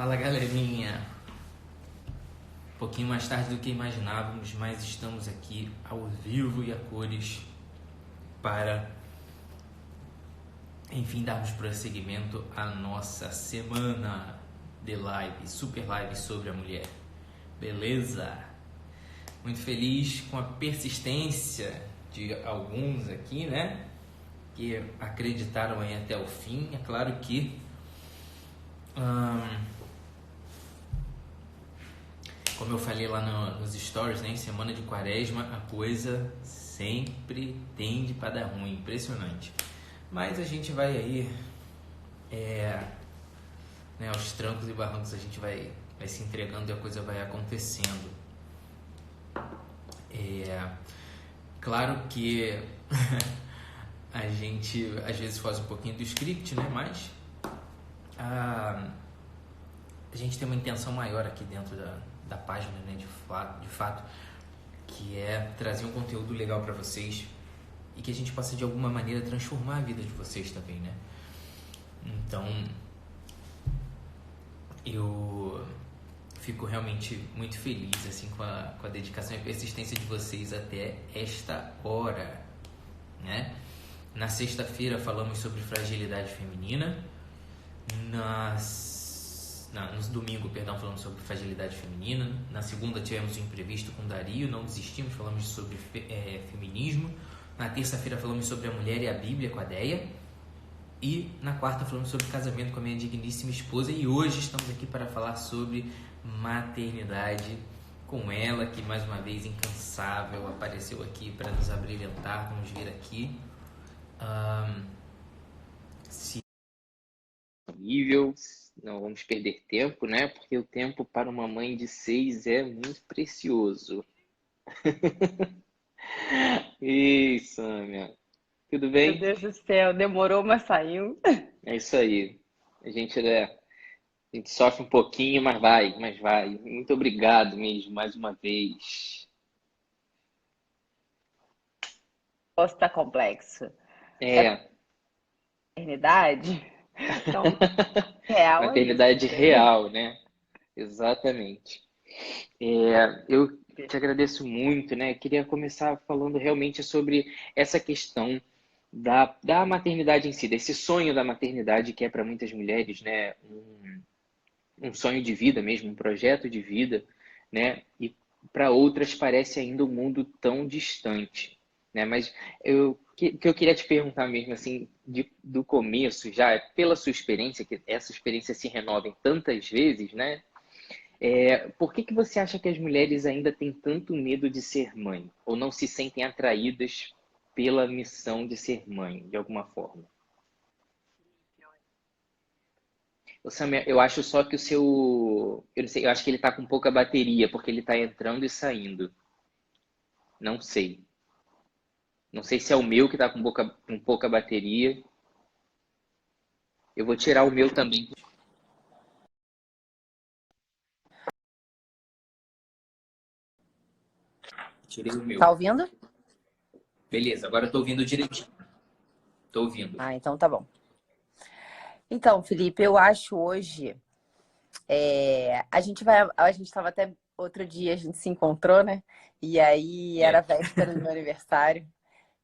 Fala galerinha, um pouquinho mais tarde do que imaginávamos, mas estamos aqui ao vivo e a cores para, enfim, darmos prosseguimento à nossa semana de live, super live sobre a mulher. Beleza? Muito feliz com a persistência de alguns aqui, né? Que acreditaram aí até o fim. É claro que como eu falei lá nos stories, né, em semana de quaresma, a coisa sempre tende para dar ruim, impressionante. Mas a gente vai aí, né, aos trancos e barrancos, a gente vai se entregando e a coisa vai acontecendo. Claro que a gente às vezes faz um pouquinho do script, né, mas a gente tem uma intenção maior aqui dentro da página, né, de fato, que é trazer um conteúdo legal para vocês e que a gente possa de alguma maneira transformar a vida de vocês também, né? Então, eu fico realmente muito feliz assim com a dedicação e persistência de vocês até esta hora, né? Na sexta-feira falamos sobre fragilidade feminina. No domingo, perdão, falamos sobre fragilidade feminina. Na segunda tivemos um imprevisto com Dario, não desistimos, falamos sobre feminismo. Na terça-feira falamos sobre a mulher e a Bíblia com a Deia. E na quarta falamos sobre casamento com a minha digníssima esposa. E hoje estamos aqui para falar sobre maternidade com ela, que mais uma vez incansável apareceu aqui para nos abrilhantar. Vamos ver aqui. Nível, não vamos perder tempo, né? Porque o tempo para uma mãe de 6 é muito precioso. Isso, Samia. Tudo Meu bem? Deus do céu, demorou, mas saiu. É isso aí. A gente, né, a gente sofre um pouquinho, mas vai, mas vai. Muito obrigado mesmo, mais uma vez. Posso estar complexo. É É, paternidade? Então, real é isso, maternidade entendeu? real, né? Exatamente. Eu te agradeço muito, né? Queria começar falando realmente sobre essa questão da maternidade em si, desse sonho da maternidade que é para muitas mulheres, né? Um sonho de vida mesmo, um projeto de vida, né? E para outras parece ainda um mundo tão distante, né? Mas que eu queria te perguntar mesmo assim, do começo, já pela sua experiência, que essa experiência se renova em tantas vezes, né? Por que você acha que as mulheres ainda têm tanto medo de ser mãe? Ou não se sentem atraídas pela missão de ser mãe, de alguma forma? Ô, Samir, eu acho só que o seu. Eu não sei, eu acho que ele tá com pouca bateria, porque ele tá entrando e saindo. Não sei. Não sei se é o meu que tá com pouca bateria. Eu vou tirar o meu também. Tirei o meu. Tá ouvindo? Beleza, agora eu tô ouvindo direitinho. Tô ouvindo. Ah, então tá bom. Então, Felipe, eu acho hoje. A gente tava até outro dia, a gente se encontrou, né? E aí era É. véspera do meu aniversário.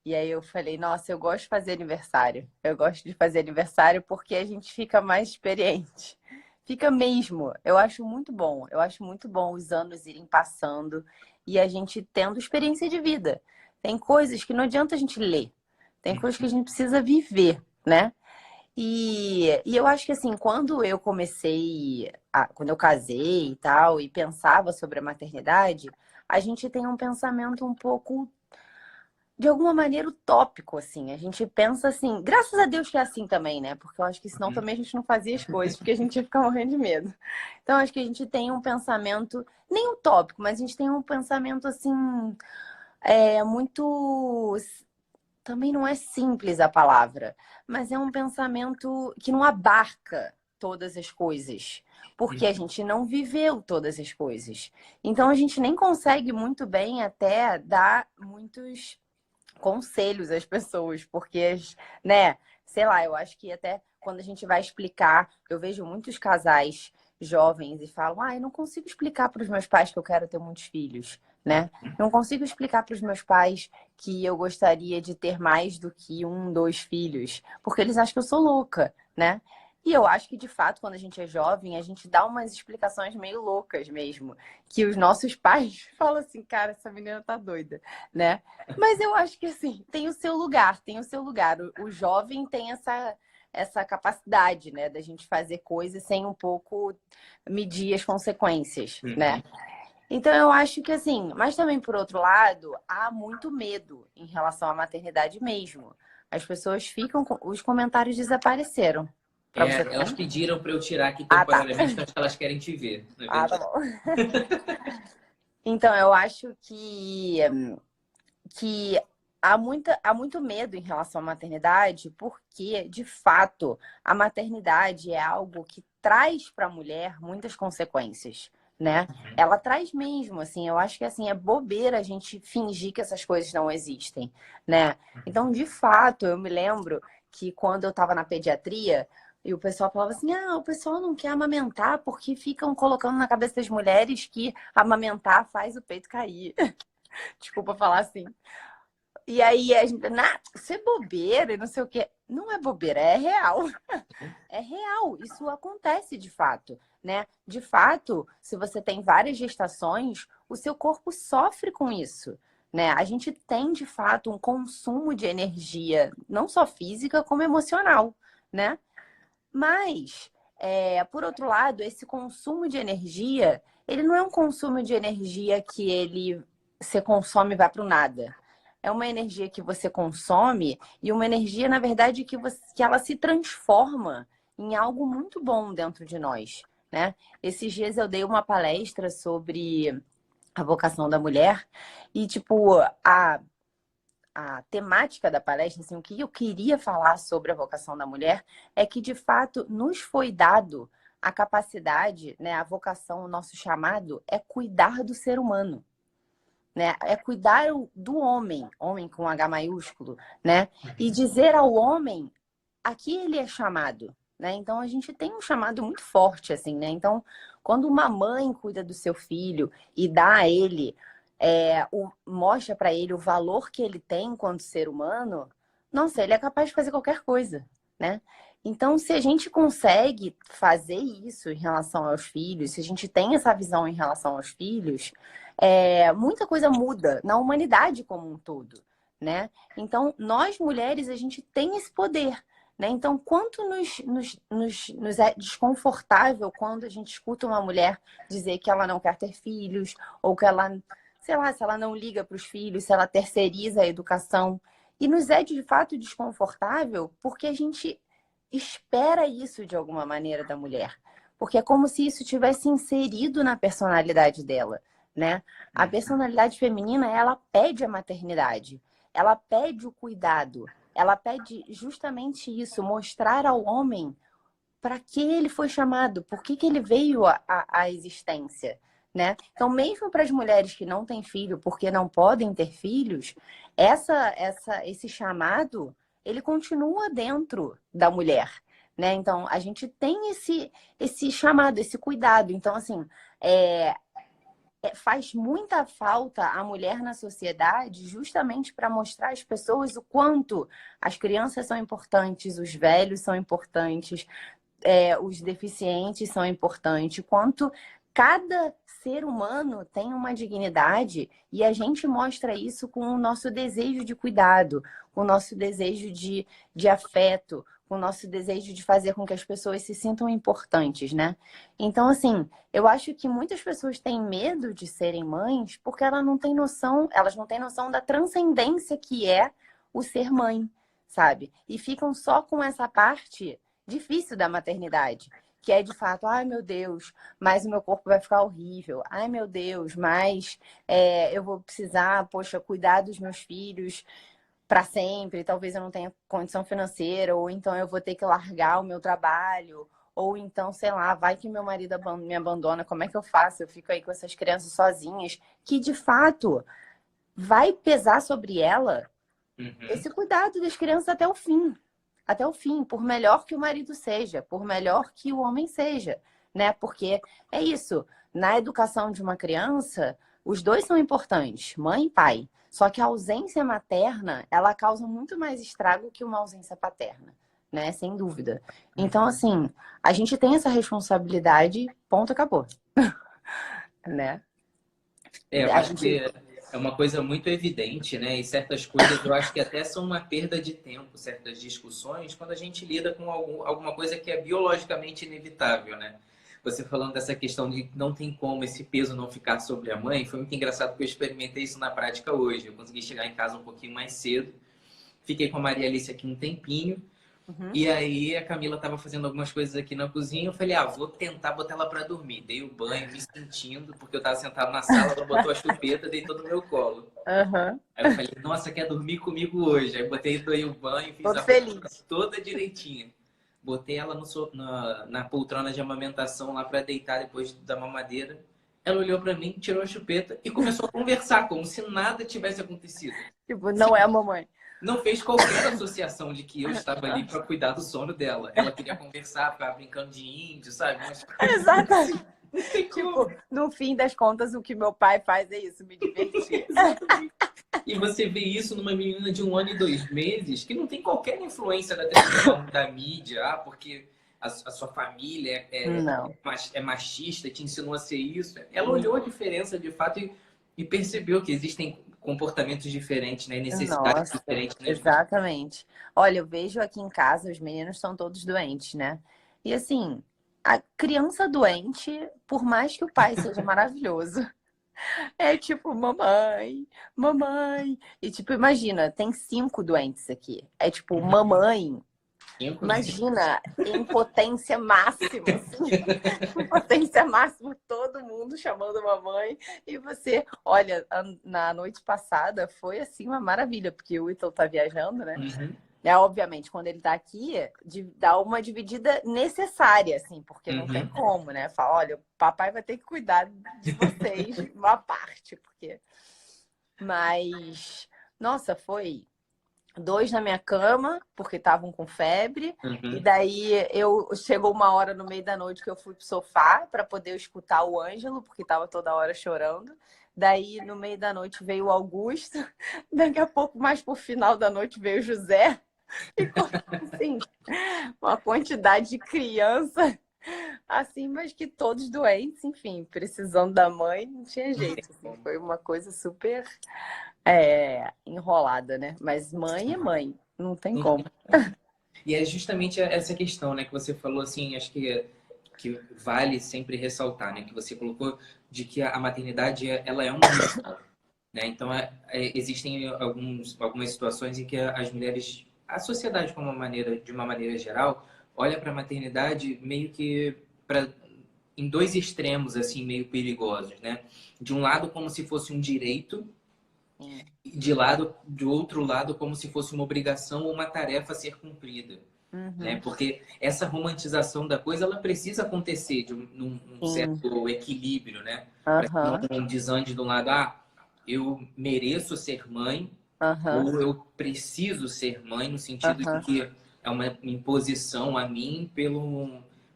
E aí eu falei, nossa, eu gosto de fazer aniversário. Eu gosto de fazer aniversário porque a gente fica mais experiente. Fica mesmo. Eu acho muito bom. Eu acho muito bom os anos irem passando e a gente tendo experiência de vida. Tem coisas que não adianta a gente ler. Tem coisas que a gente precisa viver, né? E eu acho que assim, quando eu casei e tal, e pensava sobre a maternidade, a gente tem um pensamento um pouco de alguma maneira utópico, assim. A gente pensa assim, graças a Deus que é assim também, né? Porque eu acho que senão também a gente não fazia as coisas, porque a gente ia ficar morrendo de medo. Então, acho que a gente tem um pensamento, nem utópico, mas a gente tem um pensamento assim, muito. Também não é simples a palavra, mas é um pensamento que não abarca todas as coisas. Porque a gente não viveu todas as coisas. Então a gente nem consegue muito bem até dar muitos conselhos às pessoas, porque, né, sei lá, eu acho que até quando a gente vai explicar, eu vejo muitos casais jovens e falam, eu não consigo explicar para os meus pais que eu quero ter muitos filhos, né? Não consigo explicar para os meus pais que eu gostaria de ter mais do que um, dois filhos, porque eles acham que eu sou louca, né? E eu acho que, de fato, quando a gente é jovem, a gente dá umas explicações meio loucas mesmo, que os nossos pais falam assim, cara, essa menina tá doida, né? Mas eu acho que, assim, tem o seu lugar, tem o seu lugar. O jovem tem essa capacidade, né, da gente fazer coisas sem um pouco medir as consequências, né? Uhum. Então eu acho que assim, mas também por outro lado, há muito medo em relação à maternidade mesmo. As pessoas ficam com os comentários desapareceram. Para você Elas também? pediram para eu tirar aqui Ah, tá. temporariamente, que eu acho que elas querem te ver, na Ah, tá verdade. bom. Então eu acho que há muito medo em relação à maternidade, porque, de fato, a maternidade é algo que traz para a mulher muitas consequências, né? Ela traz mesmo, assim, eu acho que assim, é bobeira a gente fingir que essas coisas não existem, né? Então, de fato, eu me lembro que quando eu estava na pediatria, e o pessoal falava assim, o pessoal não quer amamentar porque ficam colocando na cabeça das mulheres que amamentar faz o peito cair. Desculpa falar assim. E aí a gente, isso é bobeira e não sei o quê. Não é bobeira, é real. É real, isso acontece de fato, né? De fato, se você tem várias gestações, o seu corpo sofre com isso, né? A gente tem de fato um consumo de energia, não só física, como emocional, né? Mas, por outro lado, esse consumo de energia, ele não é um consumo de energia que ele você consome e vai para o nada. É uma energia que você consome e uma energia, na verdade, que ela se transforma em algo muito bom dentro de nós, né? Esses dias eu dei uma palestra sobre a vocação da mulher e, tipo, a temática da palestra, assim, o que eu queria falar sobre a vocação da mulher é que, de fato, nos foi dado a capacidade, né, a vocação, o nosso chamado é cuidar do ser humano, né? É cuidar do homem, homem com H maiúsculo, né? E dizer ao homem a que ele é chamado, né? Então a gente tem um chamado muito forte, assim, né? Então, quando uma mãe cuida do seu filho e dá a ele, mostra para ele o valor que ele tem enquanto ser humano, nossa, ele é capaz de fazer qualquer coisa, né? Então, se a gente consegue fazer isso em relação aos filhos, se a gente tem essa visão em relação aos filhos, muita coisa muda na humanidade como um todo, né? Então, nós mulheres, a gente tem esse poder, né? Então, quanto nos é desconfortável quando a gente escuta uma mulher dizer que ela não quer ter filhos, ou que ela, sei lá, se ela não liga para os filhos, se ela terceiriza a educação. E nos é de fato desconfortável porque a gente espera isso de alguma maneira da mulher. Porque é como se isso tivesse inserido na personalidade dela, né? A personalidade feminina, ela pede a maternidade, ela pede o cuidado, ela pede justamente isso, mostrar ao homem para que ele foi chamado, por que ele veio à existência, né? Então, mesmo para as mulheres que não têm filho, porque não podem ter filhos, esse chamado, ele continua dentro da mulher, né? Então, a gente tem esse chamado, esse cuidado. Então, assim, faz muita falta a mulher na sociedade justamente para mostrar às pessoas o quanto as crianças são importantes, os velhos são importantes, os deficientes são importantes, quanto cada ser humano tem uma dignidade e a gente mostra isso com o nosso desejo de cuidado, com o nosso desejo de afeto, com o nosso desejo de fazer com que as pessoas se sintam importantes, né? Então, assim, eu acho que muitas pessoas têm medo de serem mães porque elas não têm noção da transcendência que é o ser mãe, sabe? E ficam só com essa parte difícil da maternidade, que é de fato, ai meu Deus, mas o meu corpo vai ficar horrível, ai meu Deus, mas eu vou precisar, poxa, cuidar dos meus filhos para sempre, talvez eu não tenha condição financeira, ou então eu vou ter que largar o meu trabalho, ou então, sei lá, vai que meu marido me abandona, como é que eu faço? Eu fico aí com essas crianças sozinhas, que de fato vai pesar sobre ela Uhum. esse cuidado das crianças até o fim. Até o fim, por melhor que o marido seja, por melhor que o homem seja, né? Porque é isso, na educação de uma criança, os dois são importantes, mãe e pai. Só que a ausência materna, ela causa muito mais estrago que uma ausência paterna, né? Sem dúvida. Então, assim, a gente tem essa responsabilidade, ponto, acabou, né? Eu A acho que gente... é uma coisa muito evidente, né? E certas coisas eu acho que até são uma perda de tempo, certas discussões, quando a gente lida com alguma coisa que é biologicamente inevitável, né? Você falando dessa questão de não tem como esse peso não ficar sobre a mãe, foi muito engraçado porque eu experimentei isso na prática hoje. Eu consegui chegar em casa um pouquinho mais cedo, fiquei com a Maria Alice aqui um tempinho. Uhum. E aí a Camila tava fazendo algumas coisas aqui na cozinha. Eu falei, vou tentar botar ela para dormir. Dei o banho, me sentindo, porque eu tava sentado na sala, ela botou a chupeta, deitou no meu colo. Uhum. Aí eu falei, nossa, quer dormir comigo hoje? Aí botei, dei o banho, fiz Tô a feliz. roupa toda direitinha. Botei ela na poltrona de amamentação lá para deitar depois da mamadeira. Ela olhou para mim, tirou a chupeta e começou a conversar, como se nada tivesse acontecido. Tipo, não é a mamãe. Não fez qualquer associação de que eu estava ali para cuidar do sono dela. Ela queria conversar, ficar brincando de índio, sabe? Umas coisas Exatamente. assim. Não tem como. Tipo, no fim das contas, o que meu pai faz é isso, me divertir. Exatamente. E você vê isso numa menina de 1 ano e 2 meses, que não tem qualquer influência da televisão, da mídia, porque a sua família Não. é machista, te ensinou a ser isso. Ela olhou a diferença de fato e percebeu que existem comportamentos diferentes, né? Necessidades Nossa, diferentes. Né? exatamente. Olha, eu vejo aqui em casa, os meninos estão todos doentes, né? E assim, a criança doente, por mais que o pai seja maravilhoso, é tipo, mamãe, mamãe. E tipo, imagina, tem 5 doentes aqui. É tipo, mamãe. Imagina, em potência máxima, assim. Em potência máxima, todo mundo chamando mamãe. E você, olha, na noite passada foi assim uma maravilha, porque o Ítalo tá viajando, né? Uhum. Obviamente, quando ele tá aqui, dá uma dividida necessária, assim, porque não tem como, né? Fala, olha, o papai vai ter que cuidar de vocês uma parte, porque... Mas, nossa, foi 2 na minha cama, porque estavam com febre. E daí chegou uma hora no meio da noite que eu fui pro sofá para poder escutar o Ângelo, porque estava toda hora chorando. Daí, no meio da noite, veio o Augusto. Daqui a pouco, mais pro final da noite, veio o José. E assim, uma quantidade de criança, assim, mas que todos doentes, enfim, precisando da mãe, não tinha jeito. Assim, foi uma coisa super enrolada, né? Mas mãe é mãe, não tem como. E é justamente essa questão, né, que você falou, assim, acho que vale sempre ressaltar, né, que você colocou de que a maternidade ela é uma missão, né? Então existem algumas situações em que as mulheres, a sociedade de uma maneira geral, olha para a maternidade meio que em dois extremos assim meio perigosos, né? De um lado como se fosse um direito de outro lado, como se fosse uma obrigação ou uma tarefa a ser cumprida. Né? Porque essa romantização da coisa, ela precisa acontecer num certo equilíbrio, né? Para que não desande de um lado, eu mereço ser mãe, ou eu preciso ser mãe, no sentido de que é uma imposição a mim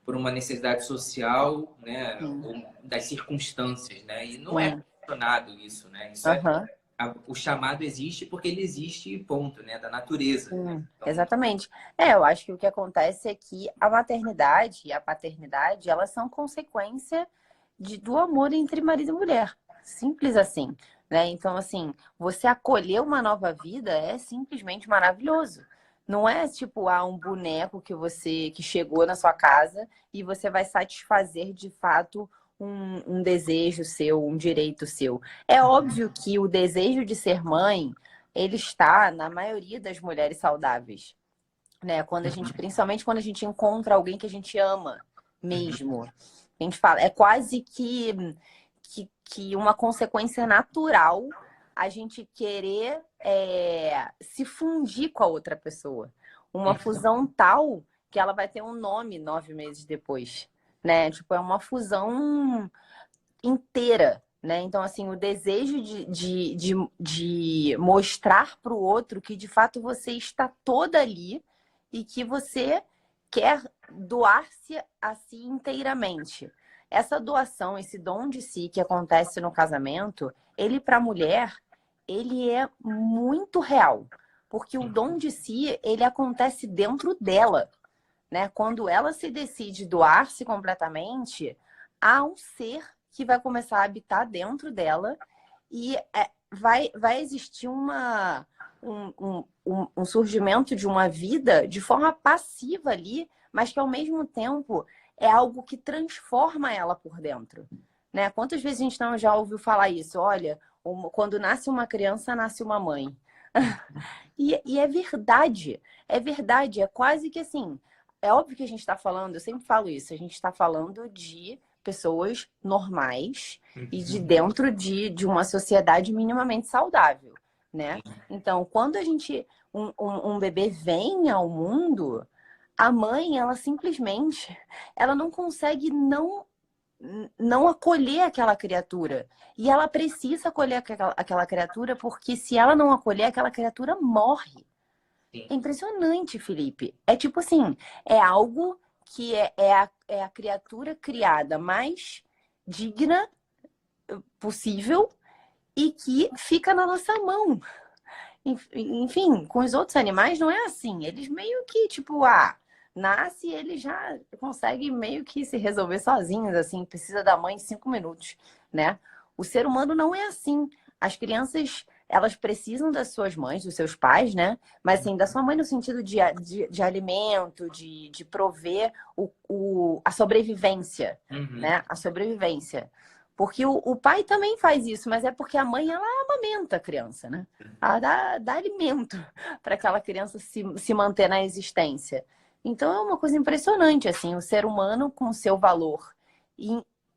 por uma necessidade social, né? Ou das circunstâncias, né? E não é questionado isso, né? Isso o chamado existe porque ele existe, ponto, né? Da natureza. Né? Então... Exatamente. Eu acho que o que acontece é que a maternidade e a paternidade, elas são consequência do amor entre marido e mulher. Simples assim, né? Então, assim, você acolher uma nova vida é simplesmente maravilhoso. Não é tipo, um boneco que chegou na sua casa e você vai satisfazer de fato um desejo seu, um direito seu. É óbvio que o desejo de ser mãe, ele está na maioria das mulheres saudáveis, né? Principalmente quando a gente encontra alguém que a gente ama mesmo. A gente fala, é quase que uma consequência natural a gente querer se fundir com a outra pessoa. Uma fusão tal que ela vai ter um nome 9 meses depois, né? Tipo, é uma fusão inteira, né? Então, assim, o desejo de mostrar para o outro que, de fato, você está toda ali e que você quer doar-se a si inteiramente. Essa doação, esse dom de si que acontece no casamento, ele para a mulher, ele é muito real. Porque o dom de si, ele acontece dentro dela, né? Quando ela se decide doar-se completamente, há um ser que vai começar a habitar dentro dela e vai existir um surgimento de uma vida de forma passiva ali, mas que ao mesmo tempo é algo que transforma ela por dentro, né? Quantas vezes a gente não já ouviu falar isso? Olha, quando nasce uma criança, nasce uma mãe. E é verdade, é quase que assim, é óbvio que a gente está falando, eu sempre falo isso, a gente está falando de pessoas normais e de dentro de uma sociedade minimamente saudável, né? Então, quando um bebê vem ao mundo, a mãe, ela simplesmente, ela não consegue não acolher aquela criatura. E ela precisa acolher aquela criatura, porque se ela não acolher, aquela criatura morre. É impressionante, Felipe. É tipo assim, é algo que é a criatura criada mais digna possível e que fica na nossa mão. Enfim, com os outros animais não é assim. Eles meio que, tipo, nasce e ele já consegue meio que se resolver sozinhos, assim, precisa da mãe em 5 minutos, né? O ser humano não é assim. As crianças, elas precisam das suas mães, dos seus pais, né? Mas, assim, da sua mãe no sentido de alimento, de prover a sobrevivência, né? A sobrevivência. Porque o pai também faz isso, mas é porque a mãe, ela amamenta a criança, né? Ela dá alimento para aquela criança se manter na existência. Então é uma coisa impressionante, assim, o ser humano com o seu valor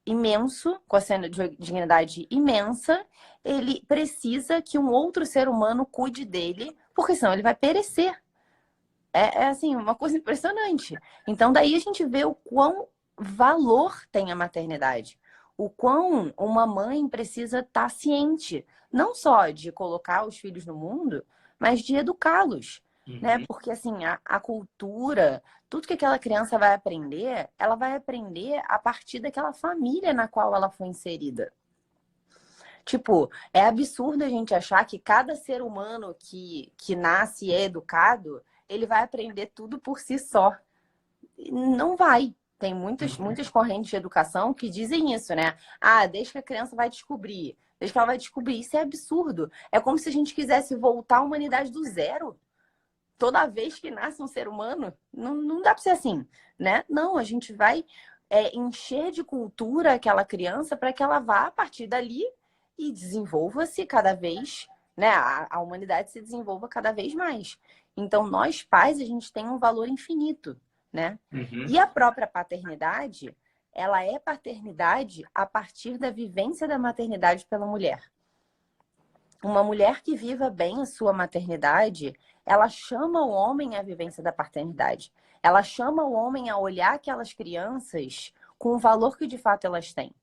imenso, com a sua dignidade imensa, ele precisa que um outro ser humano cuide dele, porque senão ele vai perecer. É assim, uma coisa impressionante. Então daí a gente vê o quão valor tem a maternidade. O quão uma mãe precisa estar ciente, não só de colocar os filhos no mundo, mas de educá-los, né? Porque assim, a cultura, tudo que aquela criança vai aprender, ela vai aprender a partir daquela família na qual ela foi inserida. Tipo, é absurdo a gente achar que cada ser humano que nasce e é educado, ele vai aprender tudo por si só. Não vai. Tem muitas correntes de educação que dizem isso, né? Desde que a criança vai descobrir. Desde que ela vai descobrir. Isso é absurdo. É como se a gente quisesse voltar a humanidade do zero. Toda vez que nasce um ser humano, não dá para ser assim, né? Não, a gente vai encher de cultura aquela criança para que ela vá a partir dali e desenvolva-se cada vez, né? A humanidade se desenvolva cada vez mais. Então, nós pais, a gente tem um valor infinito, né? E a própria paternidade, ela é paternidade a partir da vivência da maternidade pela mulher. Uma mulher que viva bem a sua maternidade, ela chama o homem à vivência da paternidade. Ela chama o homem a olhar aquelas crianças com o valor que de fato elas têm.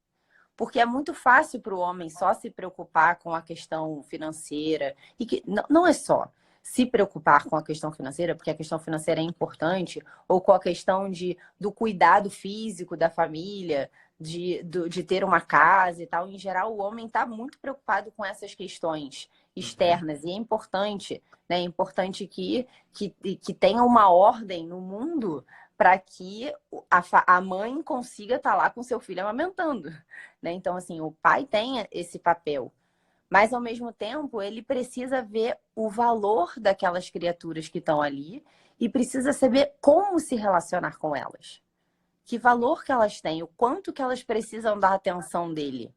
Porque é muito fácil para o homem só se preocupar com a questão financeira. E que não é só se preocupar com a questão financeira, porque a questão financeira é importante, ou com a questão do cuidado físico da família, de ter uma casa e tal. Em geral, o homem está muito preocupado com essas questões externas. E é importante, né? É importante que tenha uma ordem no mundo para que a mãe consiga estar lá com seu filho amamentando, né? Então, assim, o pai tem esse papel. Mas, ao mesmo tempo, ele precisa ver o valor daquelas criaturas que estão ali e precisa saber como se relacionar com elas. Que valor que elas têm, o quanto que elas precisam da atenção dele.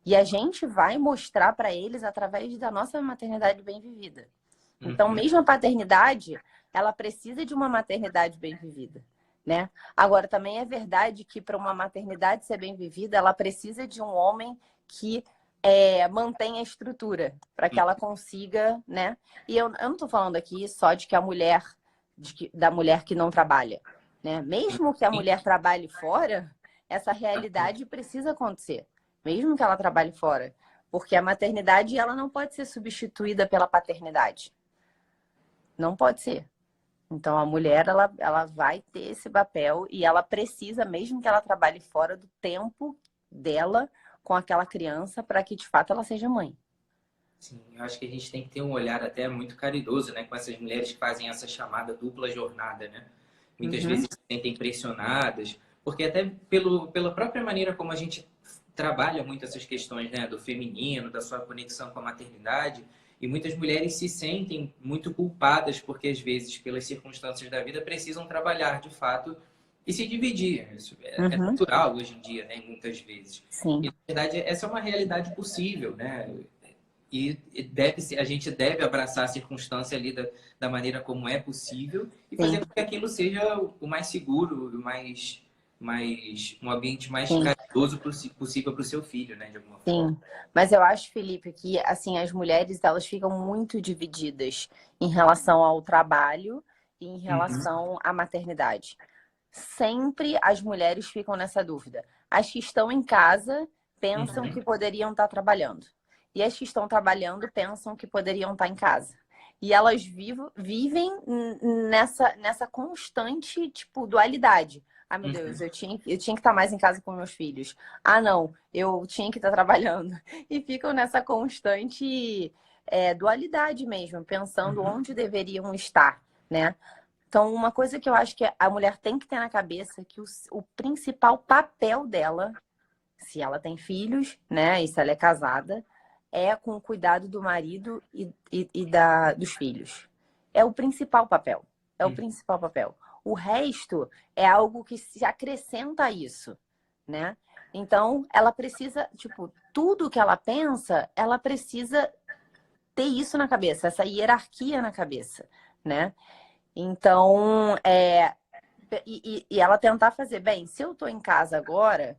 E a gente vai mostrar para eles através da nossa maternidade bem vivida. Então, mesmo a paternidade, ela precisa de uma maternidade bem vivida, né? Agora, também é verdade que para uma maternidade ser bem vivida, ela precisa de um homem que mantenha a estrutura para que ela consiga, né? E eu não estou falando aqui só de que da mulher que não trabalha, né? Mesmo que a mulher trabalhe fora, essa realidade precisa acontecer, mesmo que ela trabalhe fora, porque a maternidade ela não pode ser substituída pela paternidade. Não pode ser. Então, a mulher, ela vai ter esse papel e ela precisa, mesmo que ela trabalhe fora do tempo dela com aquela criança, para que, de fato, ela seja mãe. Sim, eu acho que a gente tem que ter um olhar até muito caridoso, né, com essas mulheres que fazem essa chamada dupla jornada, né? Muitas vezes se sentem pressionadas, porque até pela própria maneira como a gente trabalha muito essas questões, né, do feminino, da sua conexão com a maternidade, e muitas mulheres se sentem muito culpadas porque às vezes, pelas circunstâncias da vida, precisam trabalhar de fato e se dividir. Isso é natural hoje em dia, né, muitas vezes. Sim. E, na verdade, essa é uma realidade possível, né? E a gente deve abraçar a circunstância ali da maneira como é possível e fazer com que aquilo seja o mais seguro, um ambiente mais caridoso possível para o seu filho, né, de alguma forma. Sim, mas eu acho, Felipe, que assim as mulheres elas ficam muito divididas em relação ao trabalho e em relação à maternidade. Sempre as mulheres ficam nessa dúvida. As que estão em casa pensam que poderiam estar trabalhando. E as que estão trabalhando pensam que poderiam estar em casa. E elas vivem nessa constante, tipo, dualidade. Ah, meu Deus, eu tinha que estar mais em casa com meus filhos. Ah, não, eu tinha que estar trabalhando. E ficam nessa constante dualidade mesmo, pensando onde deveriam estar, né? Então, uma coisa que eu acho que a mulher tem que ter na cabeça é que o principal papel dela, se ela tem filhos, né, e se ela é casada, é com o cuidado do marido dos filhos. É o principal papel. É o principal papel. O resto é algo que se acrescenta a isso, né? Então, ela precisa, tipo, tudo que ela pensa, ela precisa ter isso na cabeça, essa hierarquia na cabeça, né? Então, e ela tentar fazer, bem, se eu tô em casa agora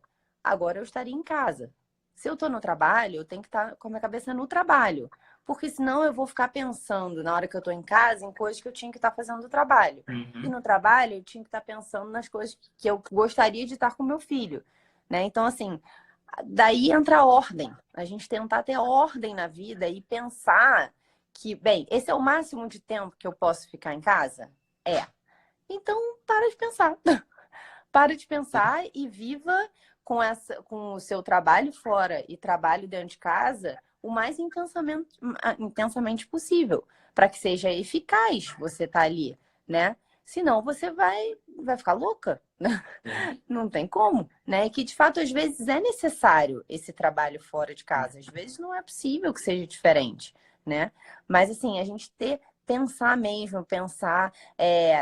eu estaria em casa. Se eu tô no trabalho, eu tenho que estar com a minha cabeça no trabalho. Porque senão eu vou ficar pensando, na hora que eu tô em casa, em coisas que eu tinha que estar fazendo no trabalho. E no trabalho, eu tinha que estar pensando nas coisas que eu gostaria de estar com meu filho, né? Então, assim, daí entra a ordem. A gente tentar ter ordem na vida e pensar que, bem, esse é o máximo de tempo que eu posso ficar em casa? É. Então, para de pensar. Para de pensar e viva com o seu trabalho fora e trabalho dentro de casa o mais intensamente possível, para que seja eficaz você estar ali, né? Senão você vai ficar louca. Não tem como, né? E que de fato às vezes é necessário esse trabalho fora de casa, às vezes não é possível que seja diferente, né? Mas assim, a gente pensar mesmo, pensar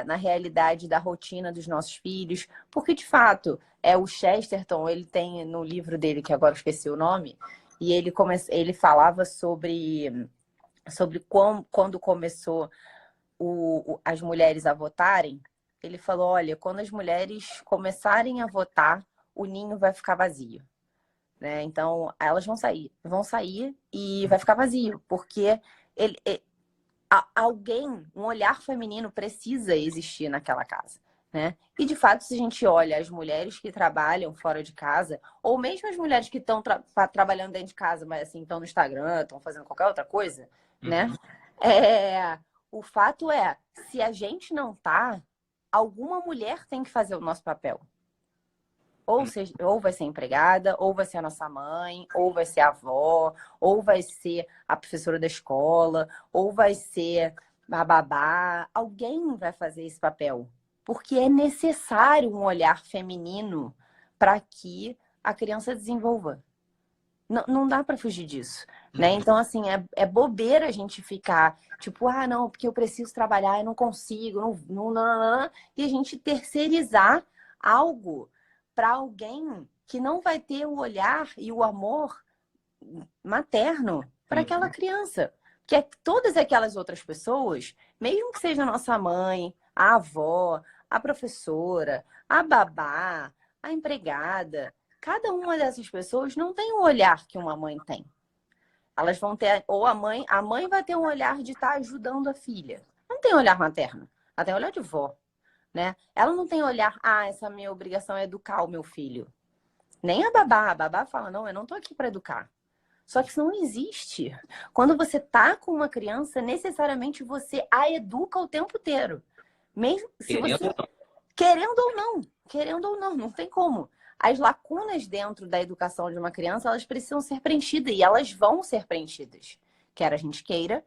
na realidade da rotina dos nossos filhos, porque de fato o Chesterton, ele tem no livro dele, que agora eu esqueci o nome, e ele falava sobre quando começou as mulheres a votarem. Ele falou, olha, quando as mulheres começarem a votar, o ninho vai ficar vazio, né? Então, elas vão sair e vai ficar vazio, porque alguém, um olhar feminino precisa existir naquela casa, né? E de fato, se a gente olha as mulheres que trabalham fora de casa, ou mesmo as mulheres que estão trabalhando dentro de casa, mas assim, estão no Instagram, estão fazendo qualquer outra coisa, né? O fato é, se a gente não tá, alguma mulher tem que fazer o nosso papel. Ou vai ser empregada, ou vai ser a nossa mãe, ou vai ser a avó, ou vai ser a professora da escola, ou vai ser a babá. Alguém vai fazer esse papel. Porque é necessário um olhar feminino para que a criança desenvolva. Não dá para fugir disso, né? Então, assim, é bobeira a gente ficar tipo, ah, não, porque eu preciso trabalhar, eu não consigo, não, e a gente terceirizar algo para alguém que não vai ter o olhar e o amor materno para aquela criança. Que todas aquelas outras pessoas, mesmo que seja a nossa mãe, a avó, a professora, a babá, a empregada, cada uma dessas pessoas não tem o olhar que uma mãe tem. Elas vão ter, ou a mãe vai ter um olhar de estar ajudando a filha. Não tem olhar materno, ela tem olhar de vó, né? Ela não tem olhar, essa minha obrigação é educar o meu filho. Nem a babá fala, não, eu não tô aqui para educar. Só que isso não existe. Quando você tá com uma criança, necessariamente você a educa o tempo inteiro. Mesmo se você... Querendo ou não, não tem como. As lacunas dentro da educação de uma criança, elas precisam ser preenchidas e elas vão ser preenchidas. Quer a gente queira,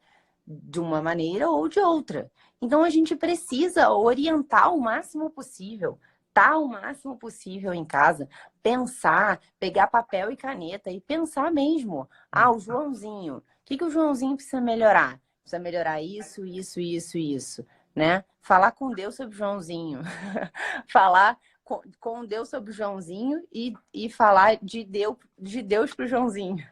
de uma maneira ou de outra. Então, a gente precisa orientar o máximo possível, estar o máximo possível em casa, pensar, pegar papel e caneta e pensar mesmo. Ah, o Joãozinho, o que o Joãozinho precisa melhorar? Precisa melhorar isso, isso, isso, isso, né? Falar com Deus sobre o Joãozinho. Falar com Deus sobre o Joãozinho e falar de Deus para o Joãozinho.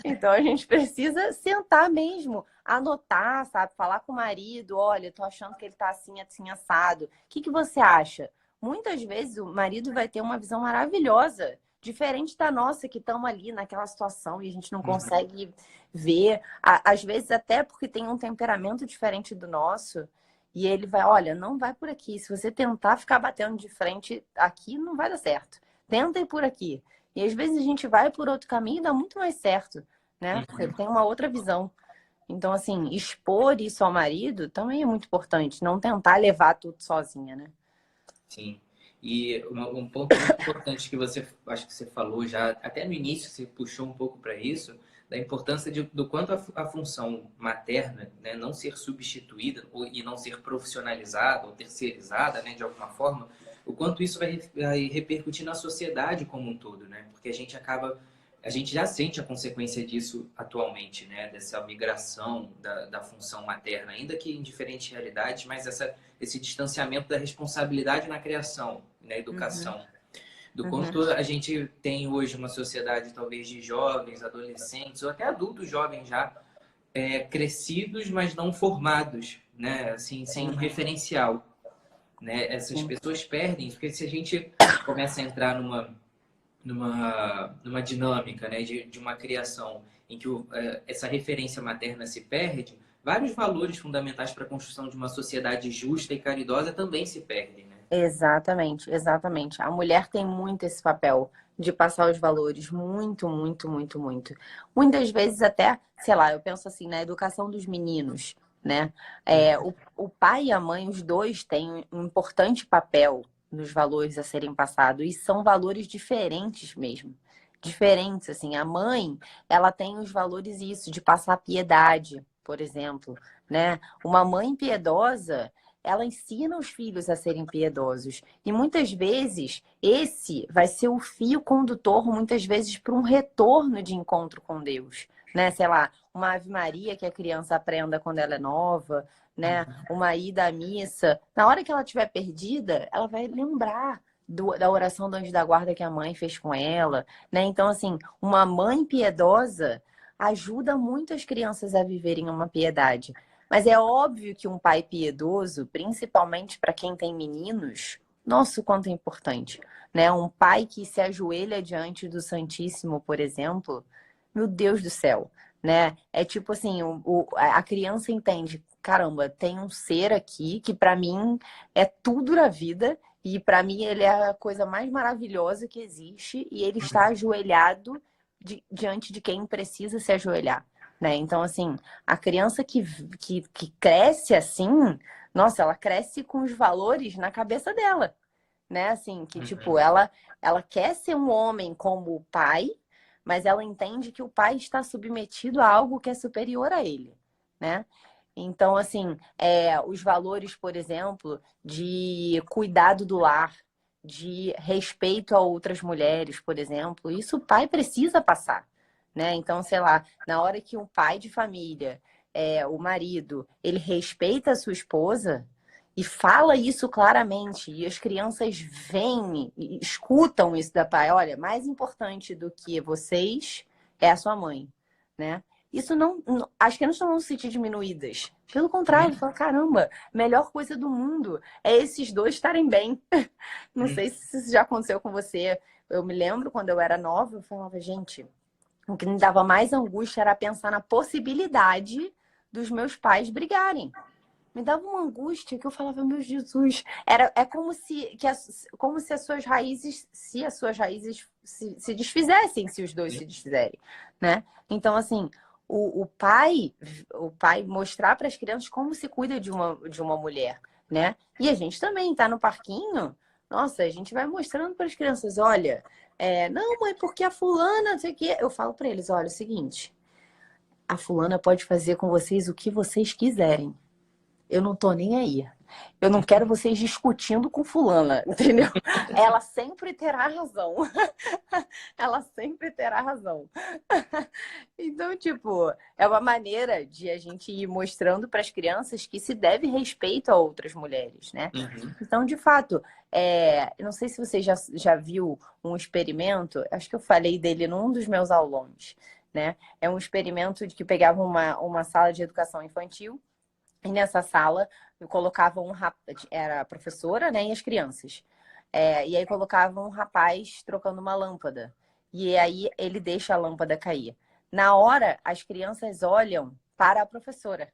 Então a gente precisa sentar mesmo, anotar, sabe? Falar com o marido, olha, tô achando que ele tá assim, assim, assado. O que você acha? Muitas vezes o marido vai ter uma visão maravilhosa, diferente da nossa, que estamos ali naquela situação e a gente não consegue ver. Às vezes até porque tem um temperamento diferente do nosso. E ele vai, olha, não vai por aqui. Se você tentar ficar batendo de frente aqui, não vai dar certo. Tenta ir por aqui. E às vezes a gente vai por outro caminho e dá muito mais certo, né? Porque ele tem uma outra visão. Então, assim, expor isso ao marido também é muito importante. Não tentar levar tudo sozinha, né? Sim. E um ponto muito importante que acho que você falou já, até no início você puxou um pouco para isso, da importância do quanto a função materna, né, não ser substituída e não ser profissionalizada ou terceirizada, né, de alguma forma, o quanto isso vai repercutir na sociedade como um todo, né? Porque a gente já sente a consequência disso atualmente, né? Dessa migração da função materna, ainda que em diferentes realidades, mas esse distanciamento da responsabilidade na criação, na educação. Do quanto a gente tem hoje uma sociedade, talvez, de jovens, adolescentes, ou até adultos jovens já, crescidos, mas não formados, né? Assim, sem um referencial, né? Essas pessoas perdem, porque se a gente começa a entrar numa dinâmica, né, de uma criação em que essa referência materna se perde, vários valores fundamentais para a construção de uma sociedade justa e caridosa também se perdem, né? Exatamente, exatamente. A mulher tem muito esse papel de passar os valores, muito, muito, muito, muito. Muitas vezes até, sei lá, eu penso assim, na educação dos meninos, né? O pai e a mãe, os dois têm um importante papel nos valores a serem passados, e são valores diferentes mesmo. Diferentes, assim. A mãe, ela tem os valores isso, de passar piedade, por exemplo, né? Uma mãe piedosa, ela ensina os filhos a serem piedosos. E muitas vezes, esse vai ser o fio condutor, muitas vezes, para um retorno de encontro com Deus. Né? Sei lá, uma Ave Maria que a criança aprenda quando ela é nova, né? Uma ida à missa. Na hora que ela estiver perdida, ela vai lembrar da oração do anjo da guarda que a mãe fez com ela, né? Então, assim, uma mãe piedosa ajuda muito as crianças a viverem uma piedade. Mas é óbvio que um pai piedoso, principalmente para quem tem meninos, nossa, o quanto é importante, né? Um pai que se ajoelha diante do Santíssimo, por exemplo, meu Deus do céu, né? É tipo assim, a criança entende, caramba, tem um ser aqui que para mim é tudo na vida e para mim ele é a coisa mais maravilhosa que existe e ele está ajoelhado diante de quem precisa se ajoelhar. Né? Então, assim, a criança que cresce assim, nossa, ela cresce com os valores na cabeça dela, né? Assim, que tipo, ela quer ser um homem como o pai, mas ela entende que o pai está submetido a algo que é superior a ele, né? Então, assim, os valores, por exemplo, de cuidado do lar, de respeito a outras mulheres, por exemplo, isso o pai precisa passar. Né? Então, sei lá, na hora que um pai de família, o marido, ele respeita a sua esposa e fala isso claramente, e as crianças veem e escutam isso da pai, olha, mais importante do que vocês é a sua mãe, né? Isso as crianças não vão se sentir diminuídas. Pelo contrário, fala, caramba, melhor coisa do mundo é esses dois estarem bem. Não sei se isso já aconteceu com você. Eu me lembro quando eu era nova, eu falava, gente, o que me dava mais angústia era pensar na possibilidade dos meus pais brigarem. Me dava uma angústia que eu falava, meu Jesus, é como se as suas raízes se desfizessem, se os dois se desfizerem, né? Então, assim, o pai mostrar para as crianças como se cuida de uma mulher, né? E a gente também tá no parquinho, nossa, a gente vai mostrando para as crianças, olha, não, mãe, porque a fulana, não sei o quê. Eu falo para eles, olha, é o seguinte, a fulana pode fazer com vocês o que vocês quiserem. Eu não tô nem aí. Eu não quero vocês discutindo com fulana, entendeu? Ela sempre terá razão. Ela sempre terá razão. Então, tipo, é uma maneira de a gente ir mostrando para as crianças que se deve respeito a outras mulheres, né? Uhum. Então, de fato, eu não sei se você já viu um experimento, acho que eu falei dele num dos meus aulões, né? É um experimento de que pegava uma sala de educação infantil. E nessa sala, eu colocava era a professora, né, e as crianças. E aí colocava um rapaz trocando uma lâmpada. E aí ele deixa a lâmpada cair. Na hora, as crianças olham para a professora.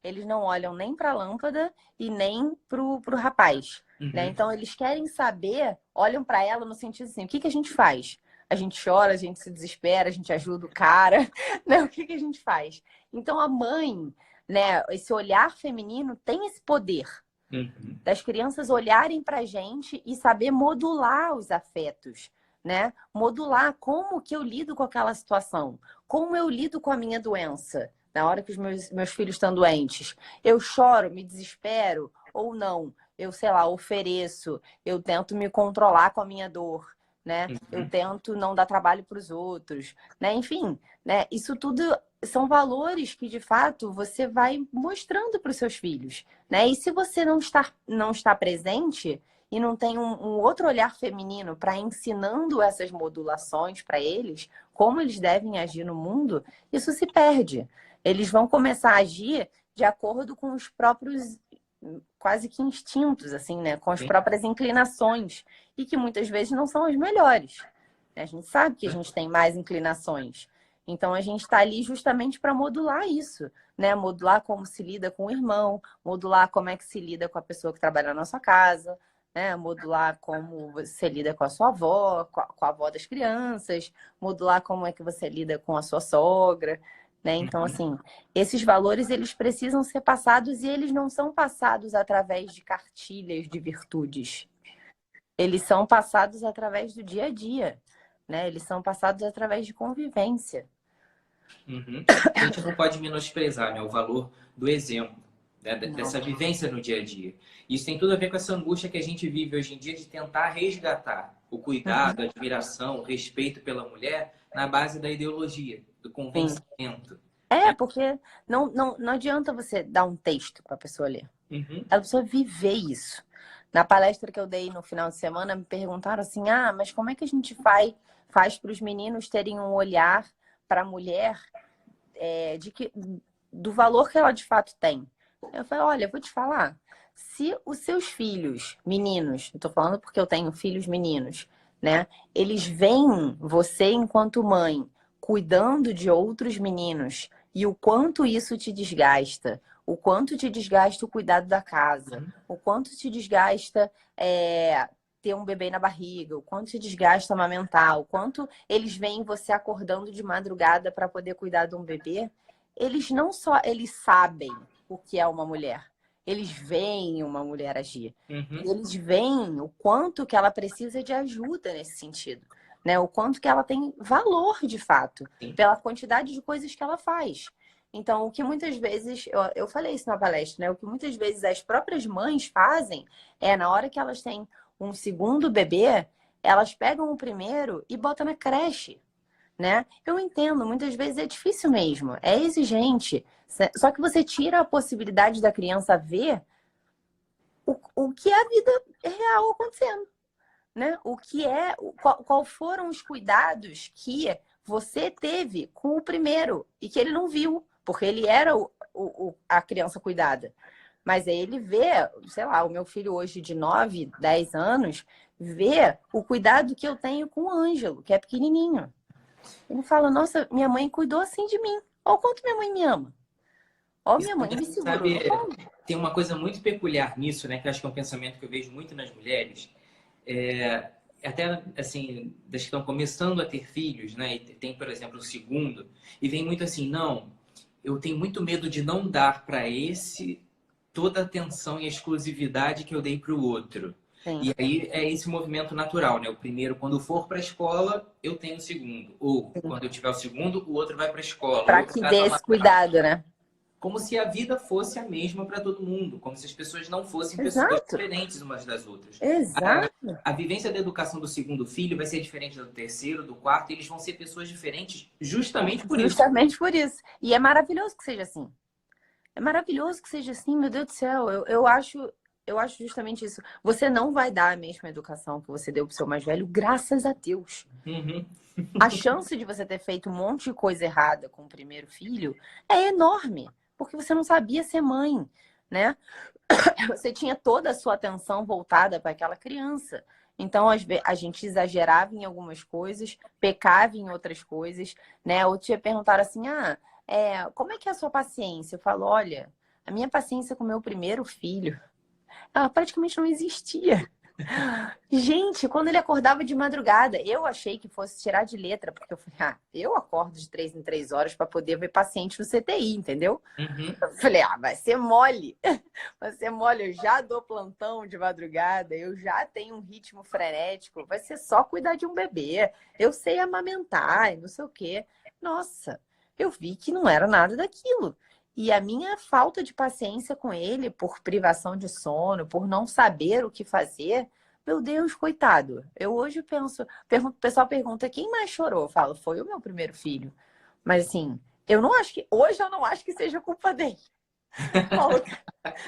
Eles não olham nem para a lâmpada e nem pro rapaz, né? Uhum. Então, eles querem saber, olham para ela no sentido assim, o que que a gente faz? A gente chora, a gente se desespera, a gente ajuda o cara, né? O que que a gente faz? Então, a mãe, né, esse olhar feminino tem esse poder Uhum. das crianças olharem para a gente e saber modular os afetos, né? Modular como que eu lido com aquela situação, como eu lido com a minha doença, na hora que os meus filhos estão doentes. Eu choro, me desespero ou não? Eu, sei lá, ofereço, eu tento me controlar com a minha dor, né? Eu tento não dar trabalho para os outros, né? Enfim, né? Isso tudo são valores que, de fato, você vai mostrando para os seus filhos, né? E se você não está presente e não tem um outro olhar feminino para ensinando essas modulações para eles, como eles devem agir no mundo, isso se perde. Eles vão começar a agir de acordo com os próprios quase que instintos, assim, né? Com as próprias inclinações e que muitas vezes não são as melhores. A gente sabe que a gente tem mais inclinações. Então, a gente está ali justamente para modular isso, né? Modular como se lida com o irmão, modular como é que se lida com a pessoa que trabalha na nossa casa, né? Modular como você lida com a sua avó, com a avó das crianças, modular como é que você lida com a sua sogra, né? Então, assim, esses valores, eles precisam ser passados e eles não são passados através de cartilhas de virtudes. Eles são passados através do dia a dia, né? Eles são passados através de convivência. Uhum. A gente não pode menosprezar, né, o valor do exemplo, né, dessa vivência no dia a dia. Isso tem tudo a ver com essa angústia que a gente vive hoje em dia de tentar resgatar o cuidado, a admiração, o respeito pela mulher na base da ideologia, do convencimento. Porque não adianta você dar um texto para a pessoa ler. Ela precisa viver isso. Na palestra que eu dei no final de semana, me perguntaram assim, mas como é que a gente faz para os meninos terem um olhar para a mulher do valor que ela de fato tem? Eu falei, olha, eu vou te falar, se os seus filhos, meninos, eu tô falando porque eu tenho filhos meninos, né? Eles veem você enquanto mãe cuidando de outros meninos e o quanto isso te desgasta, o quanto te desgasta o cuidado da casa, o quanto te desgasta ter um bebê na barriga, o quanto te desgasta amamentar, o quanto eles veem você acordando de madrugada para poder cuidar de um bebê, eles não só eles sabem o que é uma mulher, eles veem uma mulher agir. Eles veem o quanto que ela precisa de ajuda nesse sentido, né? O quanto que ela tem valor de fato, pela quantidade de coisas que ela faz. Então, o que muitas vezes, eu falei isso na palestra, né? O que muitas vezes as próprias mães fazem na hora que elas têm um segundo bebê, elas pegam o primeiro e botam na creche, né? Eu entendo, muitas vezes é difícil mesmo, é exigente. Só que você tira a possibilidade da criança ver o que é a vida real acontecendo, né? O que qual foram os cuidados que você teve com o primeiro e que ele não viu, porque ele era a criança cuidada. Mas aí ele vê, sei lá, o meu filho hoje de 9, 10 anos, vê o cuidado que eu tenho com o Ângelo, que é pequenininho. Ele fala, nossa, minha mãe cuidou assim de mim. Olha o quanto minha mãe me ama. Olha, minha mãe me segurou no colo. Tem uma coisa muito peculiar nisso, né? Que eu acho que é um pensamento que eu vejo muito nas mulheres. Até, assim, das que estão começando a ter filhos, né? E tem, por exemplo, o segundo. E vem muito assim, não, eu tenho muito medo de não dar para esse toda a atenção e a exclusividade que eu dei para o outro. Sim. E aí é esse movimento natural, né? O primeiro, quando for para a escola, eu tenho o segundo. Ou quando eu tiver o segundo, o outro vai para a escola. Para que dê esse cuidado, né? Como se a vida fosse a mesma para todo mundo. Como se as pessoas não fossem pessoas Exato. diferentes umas das outras. Exato. A vivência da educação do segundo filho vai ser diferente do terceiro, do quarto. E eles vão ser pessoas diferentes justamente por isso. Justamente por isso. E é maravilhoso que seja assim. É maravilhoso que seja assim, meu Deus do céu. Eu acho justamente isso. Você não vai dar a mesma educação que você deu pro seu mais velho, graças a Deus. Uhum. A chance de você ter feito um monte de coisa errada com o primeiro filho é enorme, porque você não sabia ser mãe, né? Você tinha toda a sua atenção voltada para aquela criança. Então, a gente exagerava em algumas coisas, pecava em outras coisas, né? Ou te perguntaram assim, como é que é a sua paciência? Eu falo, olha, a minha paciência com o meu primeiro filho, ela praticamente não existia. Gente, quando ele acordava de madrugada, eu achei que fosse tirar de letra, porque eu falei, eu acordo de 3 em 3 horas para poder ver paciente no CTI, entendeu? Uhum. Eu falei, vai ser mole. Vai ser mole, eu já dou plantão de madrugada, eu já tenho um ritmo frenético, vai ser só cuidar de um bebê, eu sei amamentar e não sei o quê. Nossa, eu vi que não era nada daquilo. E a minha falta de paciência com ele, por privação de sono, por não saber o que fazer, meu Deus, coitado. Eu hoje penso, o pessoal pergunta quem mais chorou? Eu falo, foi o meu primeiro filho. Mas assim, hoje eu não acho que seja culpa dele.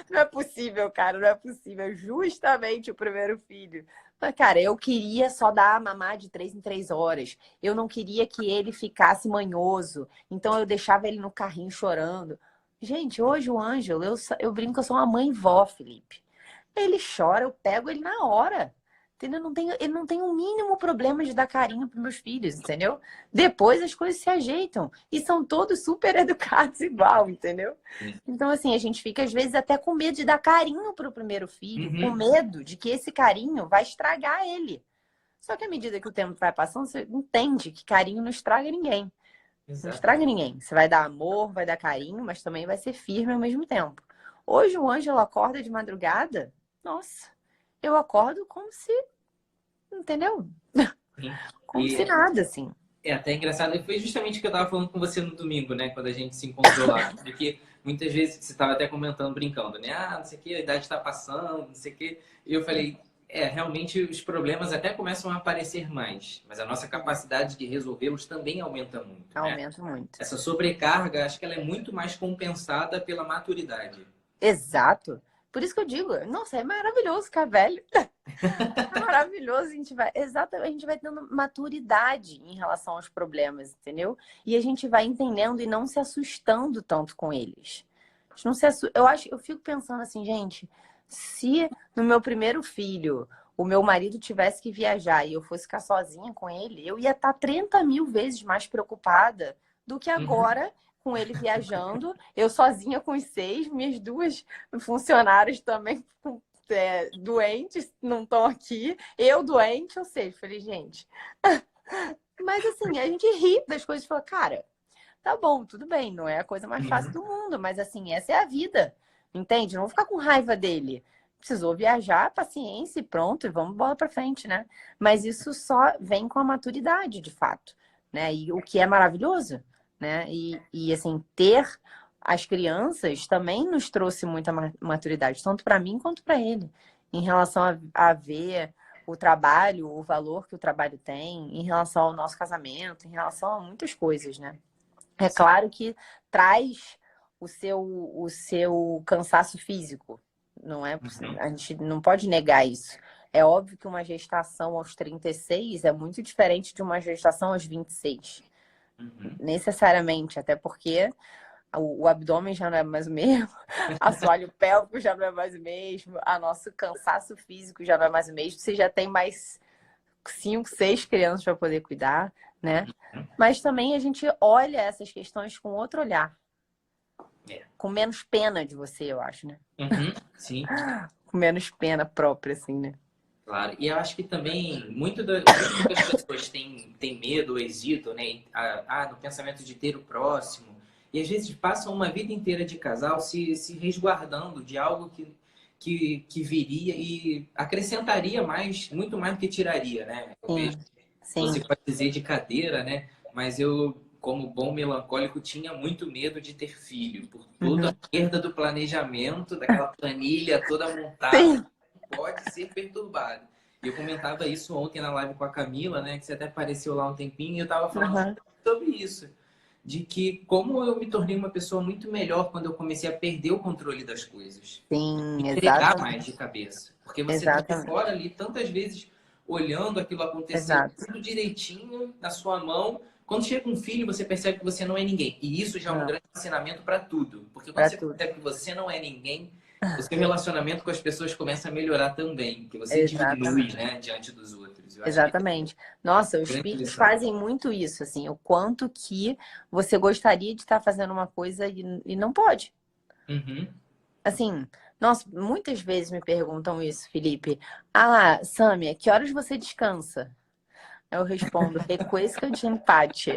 Não é possível, cara, não é possível. Justamente o primeiro filho. Mas, cara, eu queria só dar a mamar de 3 em 3 horas. Eu não queria que ele ficasse manhoso. Então eu deixava ele no carrinho chorando. Gente, hoje o Ângelo, eu brinco que eu sou uma mãe vó, Felipe. Ele chora, eu pego ele na hora. Entendeu? Ele não tem o mínimo problema de dar carinho para meus filhos, entendeu? Depois as coisas se ajeitam. E são todos super educados igual, entendeu? Então, assim, a gente fica, às vezes, até com medo de dar carinho para o primeiro filho, com medo de que esse carinho vai estragar ele. Só que à medida que o tempo vai passando, você entende que carinho não estraga ninguém. Não estraga ninguém. Você vai dar amor, vai dar carinho, mas também vai ser firme ao mesmo tempo. Hoje o Ângelo acorda de madrugada, nossa, eu acordo como se, entendeu? Como se nada, assim. É até engraçado, e foi justamente o que eu estava falando com você no domingo, né? Quando a gente se encontrou lá. Porque muitas vezes você estava até comentando, brincando, né? Não sei o que, a idade está passando, não sei o que. E eu falei, realmente os problemas até começam a aparecer mais. Mas a nossa capacidade de resolvê-los também aumenta muito. Aumenta muito. Essa sobrecarga, acho que ela é muito mais compensada pela maturidade. Exato. Por isso que eu digo, nossa, é maravilhoso ficar velho. É maravilhoso, a gente vai tendo maturidade em relação aos problemas, entendeu? E a gente vai entendendo e não se assustando tanto com eles. A gente não se eu fico pensando assim, gente, se no meu primeiro filho o meu marido tivesse que viajar e eu fosse ficar sozinha com ele, eu ia estar 30 mil vezes mais preocupada do que agora com ele viajando, eu sozinha com os 6, minhas 2 funcionárias também doentes, não estão aqui, eu doente, ou seja, falei, gente. Mas assim, a gente ri das coisas e fala, cara, tá bom, tudo bem, não é a coisa mais fácil do mundo, mas assim, essa é a vida, entende? Não vou ficar com raiva dele. Precisou viajar, paciência e pronto, e vamos bola pra frente, né? Mas isso só vem com a maturidade, de fato, né? E o que é maravilhoso, né? E assim, ter as crianças também nos trouxe muita maturidade, tanto para mim quanto para ele, em relação a ver o trabalho, o valor que o trabalho tem, em relação ao nosso casamento, em relação a muitas coisas, né? É claro que traz o seu cansaço físico, não é? A gente não pode negar isso. É óbvio que uma gestação aos 36 é muito diferente de uma gestação aos 26. Necessariamente, até porque o abdômen já não é mais o mesmo, assoalho pélvico já não é mais o mesmo, a nosso cansaço físico já não é mais o mesmo. Você já tem mais 5, 6 crianças para poder cuidar, né? Mas também a gente olha essas questões com outro olhar. Com menos pena de você, eu acho, né? Sim. Com menos pena própria, assim, né? Claro. E eu acho que também muitas pessoas têm medo ou hesitam, né? No pensamento de ter o próximo. e às vezes passam uma vida inteira de casal se resguardando de algo que viria e acrescentaria mais, muito mais do que tiraria, né? Eu Sim, vejo, sim. você pode dizer de cadeira, né? Mas eu, como bom melancólico, tinha muito medo de ter filho, por toda a Uhum. perda do planejamento, daquela planilha toda montada, Sim. pode ser perturbado. E eu comentava isso ontem na live com a Camila, né? Que você até apareceu lá um tempinho, e eu tava falando Uhum. sobre isso. De que como eu me tornei uma pessoa muito melhor quando eu comecei a perder o controle das coisas. Sim, Entregar mais exatamente. de cabeça. Porque você Exatamente. demora ali tantas vezes olhando aquilo acontecer Exato. tudo direitinho na sua mão. Quando chega um filho, você percebe que você não é ninguém. E isso já é um Não, grande ensinamento para tudo. Porque quando para você tudo. percebe que você não é ninguém, o seu relacionamento com as pessoas começa a melhorar também. Que você diminui, Exatamente. né, diante dos outros. Eu acho que é Exatamente. Nossa, uma os grande filhos lição. fazem muito isso, assim, o quanto que você gostaria de estar fazendo uma coisa e não pode. Uhum. Assim, nossa, muitas vezes me perguntam isso, Felipe. Ah, Sâmia, que horas você descansa? Eu respondo, requesca de empate.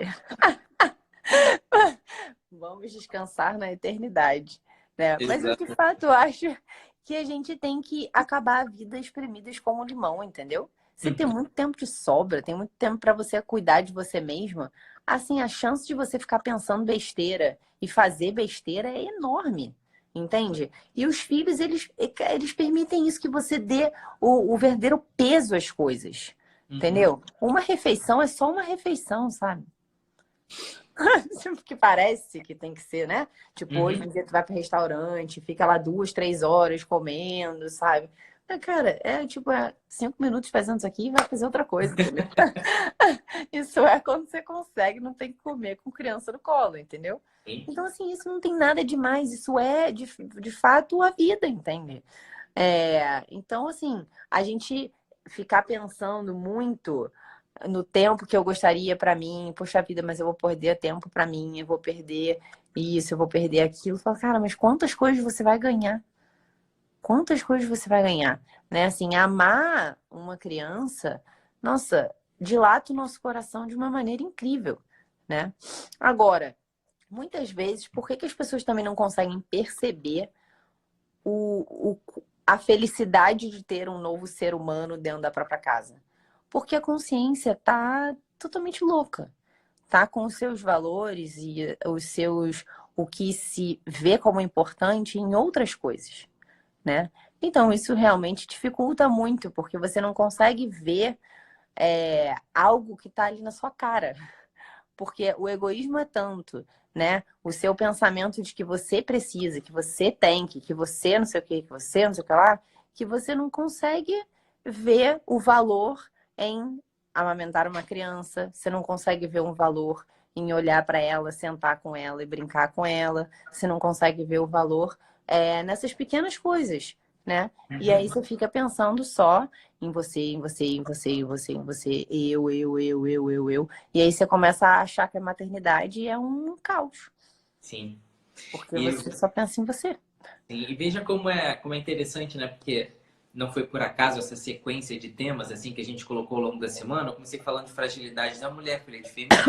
Vamos descansar na eternidade, né? Mas eu de Exato. fato acho que a gente tem que acabar a vida espremidas como limão, entendeu? Você tem Uhum. muito tempo de sobra, tem muito tempo para você cuidar de você mesma. Assim, a chance de você ficar pensando besteira e fazer besteira é enorme, entende? E os filhos, eles permitem isso, que você dê o verdadeiro peso às coisas, Uhum. entendeu? Uma refeição é só uma refeição, sabe? Que parece que tem que ser, né? Tipo, hoje Uhum. em dia tu vai pro restaurante, fica lá 2, 3 horas comendo, sabe? Mas, cara, é tipo, 5 minutos fazendo isso aqui e vai fazer outra coisa, entendeu? Isso é quando você consegue, não tem que comer com criança no colo, entendeu? Sim. Então, assim, isso não tem nada demais, isso é de fato a vida, entende? Então, assim, a gente ficar pensando muito no tempo que eu gostaria para mim, poxa vida, mas eu vou perder tempo para mim, eu vou perder isso, eu vou perder aquilo. Fala, cara, mas quantas coisas você vai ganhar? Quantas coisas você vai ganhar? Né? Assim, amar uma criança, nossa, dilata o nosso coração de uma maneira incrível, né? Agora, muitas vezes, por que que as pessoas também não conseguem perceber a felicidade de ter um novo ser humano dentro da própria casa? Porque a consciência tá totalmente louca. Tá com os seus valores e o que se vê como importante em outras coisas, né? Então, isso realmente dificulta muito, porque você não consegue ver algo que está ali na sua cara. Porque o egoísmo é tanto, né? O seu pensamento de que você precisa, que você tem, que você não sei o que você não sei o que lá, que você não consegue ver o valor em amamentar uma criança, você não consegue ver um valor em olhar para ela, sentar com ela e brincar com ela, você não consegue ver o valor nessas pequenas coisas, né? E aí Uhum. você fica pensando só em você, em você, em você, em você, em você, eu. E aí você começa a achar que a maternidade é um caos, Sim. porque E você só pensa em você. E veja como é interessante, né? Porque não foi por acaso essa sequência de temas assim que a gente colocou ao longo da semana. Eu comecei falando de fragilidade da mulher, falei de feminino.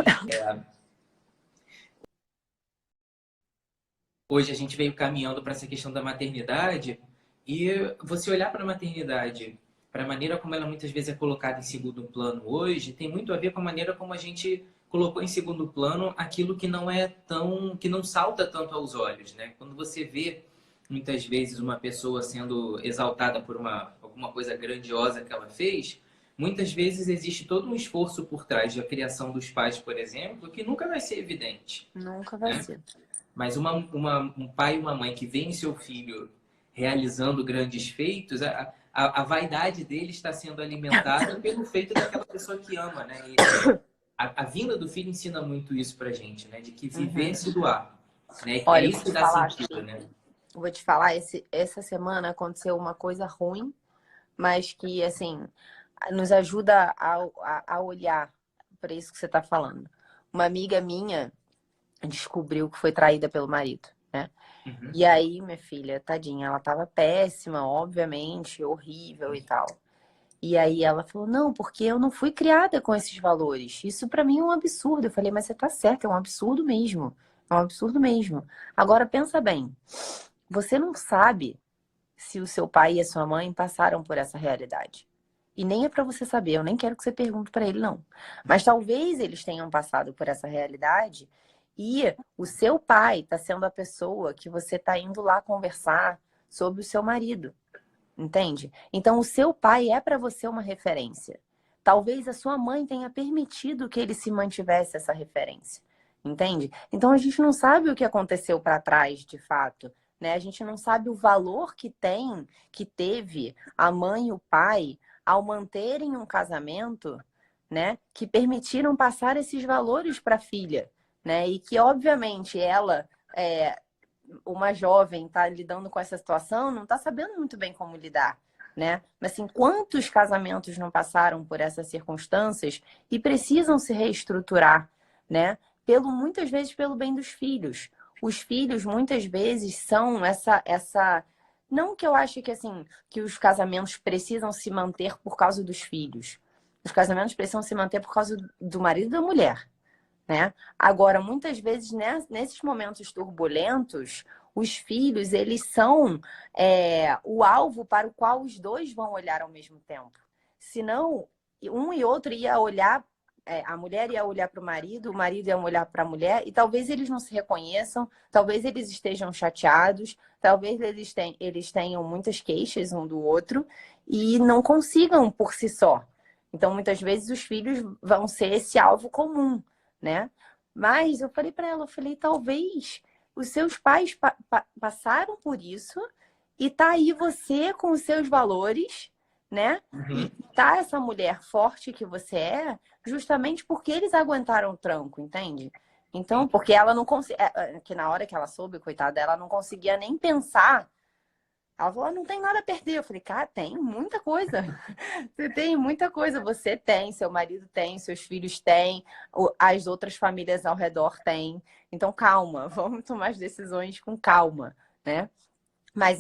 Hoje a gente veio caminhando para essa questão da maternidade e você olhar para a maternidade, para a maneira como ela muitas vezes é colocada em segundo plano hoje, tem muito a ver com a maneira como a gente colocou em segundo plano aquilo que não é tão, que não salta tanto aos olhos, né? Quando você vê muitas vezes uma pessoa sendo exaltada por alguma coisa grandiosa que ela fez, muitas vezes existe todo um esforço por trás da criação dos pais, por exemplo, que nunca vai ser evidente, Nunca vai né? ser. Mas um pai e uma mãe que veem seu filho realizando grandes feitos, a vaidade dele está sendo alimentada pelo feito daquela pessoa que ama, né? E a vinda do filho ensina muito isso pra gente, né? De que viver é Uhum. se doar, né? É Olha, eu vou isso que te dá falar, sentido, né? vou te falar, essa semana aconteceu uma coisa ruim, mas que, assim, nos ajuda a olhar para isso que você está falando. Uma amiga minha descobriu que foi traída pelo marido, né? Uhum. E aí, minha filha, tadinha, ela tava péssima, obviamente, horrível e tal. E aí ela falou: "Não, porque eu não fui criada com esses valores. Isso pra mim é um absurdo". Eu falei: "Mas você tá certa, é um absurdo mesmo. É um absurdo mesmo. Agora, pensa bem. Você não sabe se o seu pai e a sua mãe passaram por essa realidade. E nem é para você saber, eu nem quero que você pergunte para ele, não. Mas talvez eles tenham passado por essa realidade e o seu pai está sendo a pessoa que você está indo lá conversar sobre o seu marido. Entende? Então, o seu pai é para você uma referência. Talvez a sua mãe tenha permitido que ele se mantivesse essa referência. Entende? Então, a gente não sabe o que aconteceu para trás, de fato. Né? A gente não sabe o valor que teve a mãe e o pai ao manterem um casamento, né? Que permitiram passar esses valores para a filha. Né? E que, obviamente, ela... uma jovem está lidando com essa situação, não está sabendo muito bem como lidar, né? Mas assim, quantos casamentos não passaram por essas circunstâncias e precisam se reestruturar, né? Muitas vezes pelo bem dos filhos. Os filhos muitas vezes são essa não que eu acho que assim que os casamentos precisam se manter por causa dos filhos. Os casamentos precisam se manter por causa do marido e da mulher. Né? Agora, muitas vezes, nesses momentos turbulentos, os filhos, eles são o alvo para o qual os dois vão olhar ao mesmo tempo. Senão, um e outro ia olhar, a mulher ia olhar para o marido ia olhar para a mulher, e talvez eles não se reconheçam, talvez eles estejam chateados, talvez eles tenham muitas queixas um do outro, e não consigam por si só. Então, muitas vezes, os filhos vão ser esse alvo comum. Né? Mas eu falei para ela, talvez os seus pais passaram por isso e tá aí você com os seus valores, né? Uhum. E tá essa mulher forte que você é, justamente porque eles aguentaram o tranco, entende? Então, porque ela não conseguia, que na hora que ela soube, coitada, ela não conseguia nem pensar. Ela falou, não tem nada a perder. Eu falei, cara, tem muita coisa. Você tem muita coisa. Você tem, seu marido tem, seus filhos têm, as outras famílias ao redor têm. Então, calma, vamos tomar as decisões com calma, né? Mas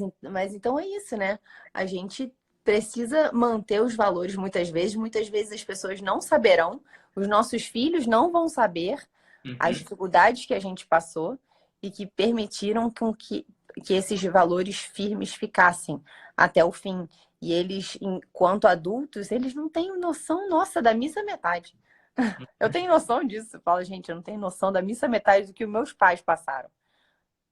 então é isso, né? A gente precisa manter os valores muitas vezes as pessoas não saberão, os nossos filhos não vão saber as dificuldades que a gente passou e que permitiram que esses valores firmes ficassem até o fim. E eles, enquanto adultos, eles não têm noção, nossa, da missa metade. Eu tenho noção disso. Eu falo, gente, eu não tenho noção da missa metade do que os meus pais passaram,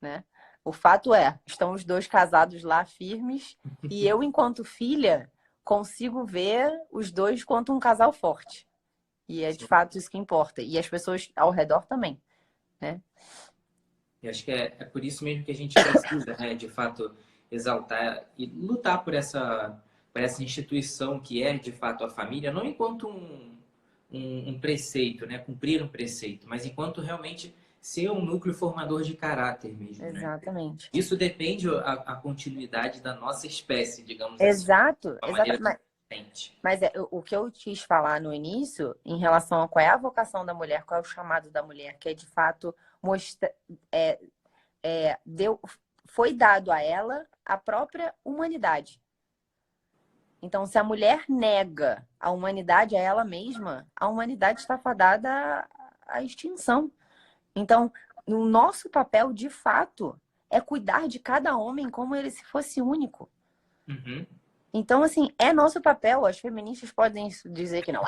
né? O fato estão os dois casados lá firmes e eu, enquanto filha, consigo ver os dois quanto um casal forte. E é de fato isso que importa. E as pessoas ao redor também, né? E acho que é por isso mesmo que a gente precisa, né, de fato, exaltar e lutar por essa instituição que é, de fato, a família, não enquanto um preceito, né, cumprir um preceito, mas enquanto realmente ser um núcleo formador de caráter mesmo, né? Exatamente. Isso depende a continuidade da nossa espécie, digamos Exato, assim. exato. Mas o que eu quis falar no início, em relação a qual é a vocação da mulher, qual é o chamado da mulher, que é de fato mostrar, foi dado a ela a própria humanidade. Então, se a mulher nega a humanidade a ela mesma, a humanidade está fadada à extinção. Então, o nosso papel, de fato, é cuidar de cada homem como ele se fosse único. Uhum. Então, assim, é nosso papel. As feministas podem dizer que não,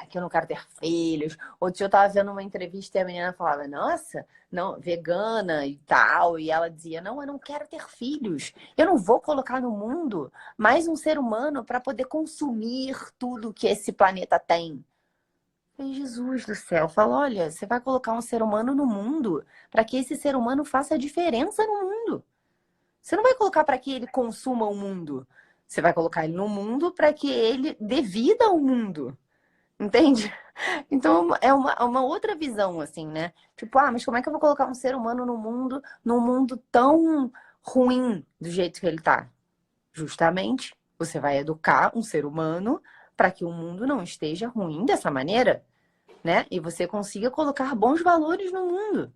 que eu não quero ter filhos. Outro dia eu tava vendo uma entrevista e a menina falava, nossa, não, vegana e tal. E ela dizia, não, eu não quero ter filhos. Eu não vou colocar no mundo mais um ser humano para poder consumir tudo que esse planeta tem. E Jesus do céu, fala, olha, você vai colocar um ser humano no mundo para que esse ser humano faça a diferença no mundo. Você não vai colocar para que ele consuma o mundo. Você vai colocar ele no mundo para que ele dê vida ao mundo. Entende? Então é uma outra visão, assim, né? Tipo, mas como é que eu vou colocar um ser humano no mundo, num mundo tão ruim do jeito que ele tá? Justamente, você vai educar um ser humano para que o mundo não esteja ruim dessa maneira, né? E você consiga colocar bons valores no mundo.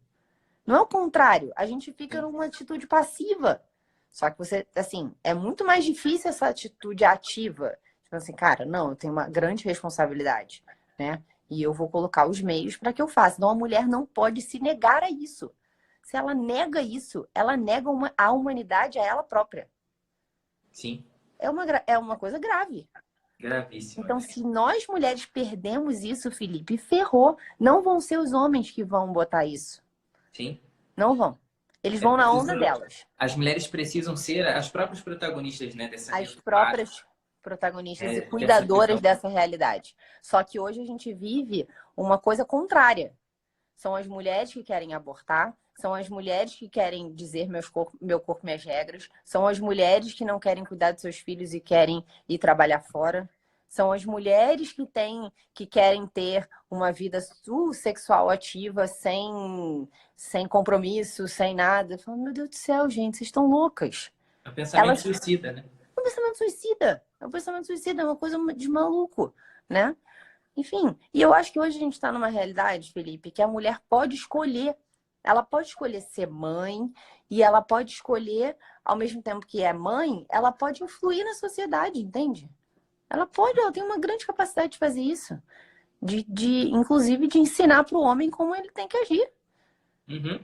Não é o contrário, a gente fica numa atitude passiva. Só que você, assim, é muito mais difícil essa atitude ativa. Tipo assim, cara, não, eu tenho uma grande responsabilidade, né? E eu vou colocar os meios para que eu faça. Então, a mulher não pode se negar a isso. se ela nega isso, ela nega a humanidade a ela própria. Sim. É uma coisa grave. Gravíssimo. Então, se nós mulheres perdemos isso, Felipe, ferrou. Não vão ser os homens que vão botar isso. Sim. Não vão. Eles vão na onda delas. As mulheres precisam ser as próprias protagonistas, né, dessa As próprias protagonistas e dessa cuidadoras questão. dessa realidade. Só que hoje a gente vive uma coisa contrária. São as mulheres que querem abortar, são as mulheres que querem dizer meu corpo, minhas regras, são as mulheres que não querem cuidar dos seus filhos e querem ir trabalhar fora, são as mulheres que querem ter uma vida sexual ativa, sem compromisso, sem nada. Eu falo, meu Deus do céu, gente, vocês estão loucas. É um pensamento suicida, né? É um pensamento suicida. É um pensamento suicida, é uma coisa de maluco, né? Enfim, e eu acho que hoje a gente está numa realidade, Felipe, que a mulher pode escolher. Ela pode escolher ser mãe e ela pode escolher, ao mesmo tempo que é mãe, ela pode influir na sociedade, entende? Ela tem uma grande capacidade de fazer isso. Inclusive, de ensinar para o homem como ele tem que agir. Uhum.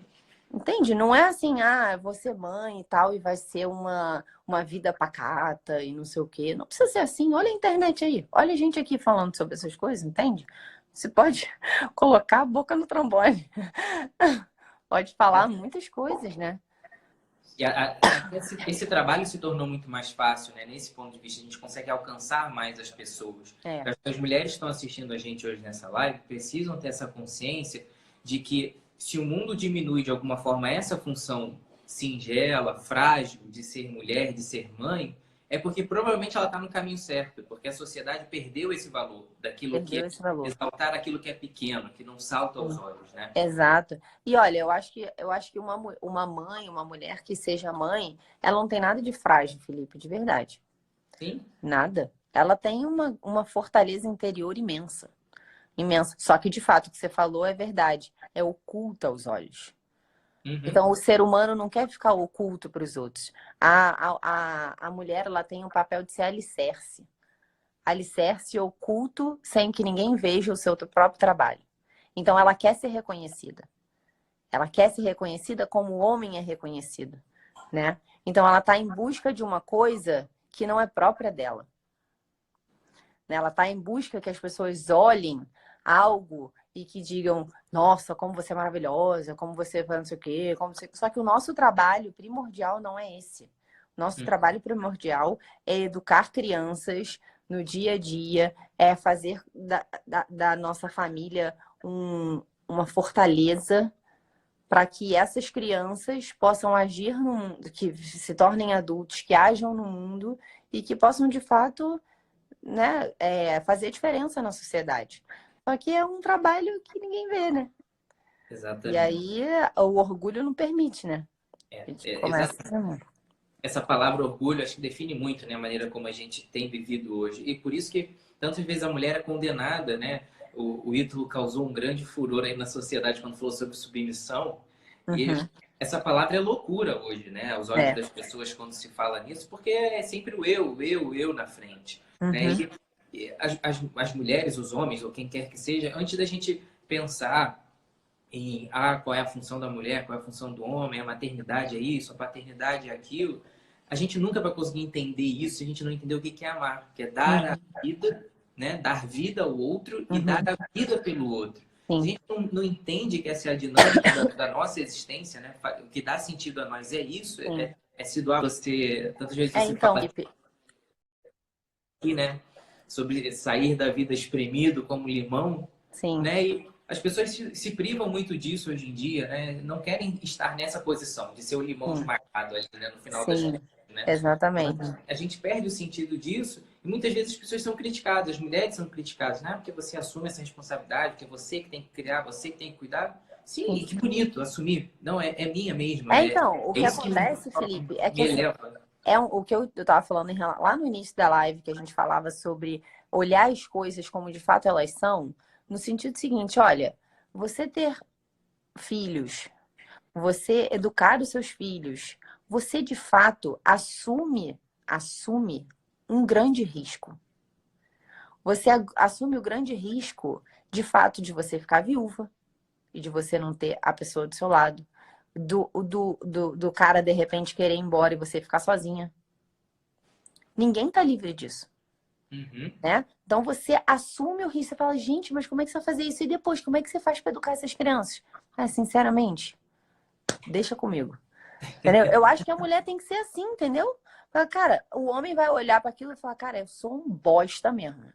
Entende? Não é assim, eu vou ser mãe e tal, e vai ser uma vida pacata e não sei o quê. Não precisa ser assim. Olha a internet aí. Olha a gente aqui falando sobre essas coisas, entende? Você pode colocar a boca no trombone. Pode falar muitas coisas, né? E esse trabalho se tornou muito mais fácil, né? Nesse ponto de vista, a gente consegue alcançar mais as pessoas. As mulheres que estão assistindo a gente hoje nessa live precisam ter essa consciência de que se o mundo diminui de alguma forma essa função singela, frágil de ser mulher, de ser mãe, é porque provavelmente ela está no caminho certo, porque a sociedade perdeu esse valor daquilo que é exaltar aquilo que é pequeno, que não salta aos olhos, né? Exato. E olha, eu acho que uma mãe, uma mulher que seja mãe, ela não tem nada de frágil, Felipe, de verdade. Sim. Nada. Ela tem uma fortaleza interior imensa. Imensa. Só que, de fato, o que você falou é verdade. É oculta aos olhos. Uhum. Então, o ser humano não quer ficar oculto para os outros. A mulher, ela tem o papel de ser alicerce. Alicerce oculto sem que ninguém veja o seu próprio trabalho. Então, ela quer ser reconhecida. Ela quer ser reconhecida como o homem é reconhecido, né? Então, ela está em busca de uma coisa que não é própria dela. Ela está em busca que as pessoas olhem algo e que digam, nossa, como você é maravilhosa, como você faz não sei o quê, Só que o nosso trabalho primordial não é esse. Nosso trabalho primordial é educar crianças no dia a dia, é fazer da nossa família uma fortaleza para que essas crianças possam agir no mundo, que se tornem adultos, que ajam no mundo e que possam, de fato, né, fazer diferença na sociedade. Só que é um trabalho que ninguém vê, né? Exatamente. E aí o orgulho não permite, né? A gente começa essa palavra orgulho, acho que define muito, né, a maneira como a gente tem vivido hoje. E por isso que tantas vezes a mulher é condenada, né? O Ítalo causou um grande furor aí na sociedade quando falou sobre submissão. Uhum. E essa palavra é loucura hoje, né? Aos olhos das pessoas quando se fala nisso, porque é sempre o eu na frente. Uhum. Né? E as mulheres, os homens, ou quem quer que seja, antes da gente pensar em qual é a função da mulher, qual é a função do homem, a maternidade é isso, a paternidade é aquilo, a gente nunca vai conseguir entender isso se a gente não entender o que é amar, que é dar a vida, né? Dar vida ao outro e dar a vida pelo outro. Sim. Se a gente não entende que essa é a dinâmica da nossa existência, né? O que dá sentido a nós é isso, é se doar. Você, tantas vezes você fala aqui, né? Sobre sair da vida espremido como limão. Sim. Né? E as pessoas se privam muito disso hoje em dia, né? Não querem estar nessa posição de ser o limão esmagado ali, né? No final das contas, né? Exatamente. A gente perde o sentido disso e muitas vezes as pessoas são criticadas, as mulheres são criticadas, né? Porque você assume essa responsabilidade, porque é você que tem que criar, você que tem que cuidar. Sim, que bonito assumir. Não, é minha mesma. Então, o que acontece, Felipe, é que o que eu estava falando lá no início da live, que a gente falava sobre olhar as coisas como de fato elas são, no sentido seguinte, olha, você ter filhos, você educar os seus filhos, você de fato assume um grande risco. Você assume o grande risco, de fato, de você ficar viúva e de você não ter a pessoa do seu lado. do cara de repente querer ir embora e você ficar sozinha. Ninguém tá livre disso. Né? Então você assume o risco, você fala, gente, mas como é que você vai fazer isso? E depois, como é que você faz para educar essas crianças? Sinceramente, deixa comigo. Entendeu? Eu acho que a mulher tem que ser assim, entendeu? Cara, o homem vai olhar para aquilo e falar, cara, eu sou um bosta mesmo.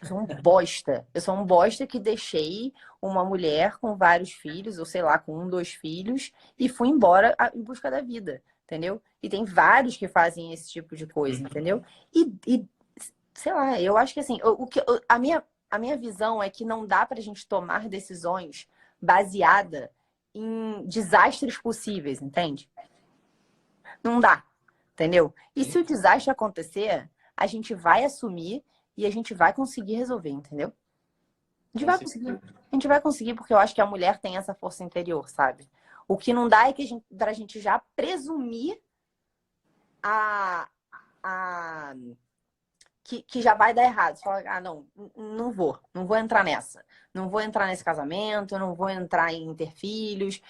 Eu sou um bosta. Eu sou um bosta que deixei uma mulher com vários filhos, ou sei lá, com 1, 2 filhos, e fui embora em busca da vida, entendeu? E tem vários que fazem esse tipo de coisa, entendeu? E sei lá, eu acho que assim, a minha visão é que não dá pra gente tomar decisões baseada em desastres possíveis, entende? Não dá, entendeu? E se o desastre acontecer, a gente vai assumir e a gente vai conseguir resolver, entendeu? A gente vai conseguir. A gente vai conseguir porque eu acho que a mulher tem essa força interior, sabe? O que não dá é que pra gente já presumir a que já vai dar errado. Você fala, não vou entrar nessa. Não vou entrar nesse casamento, não vou entrar em ter filhos.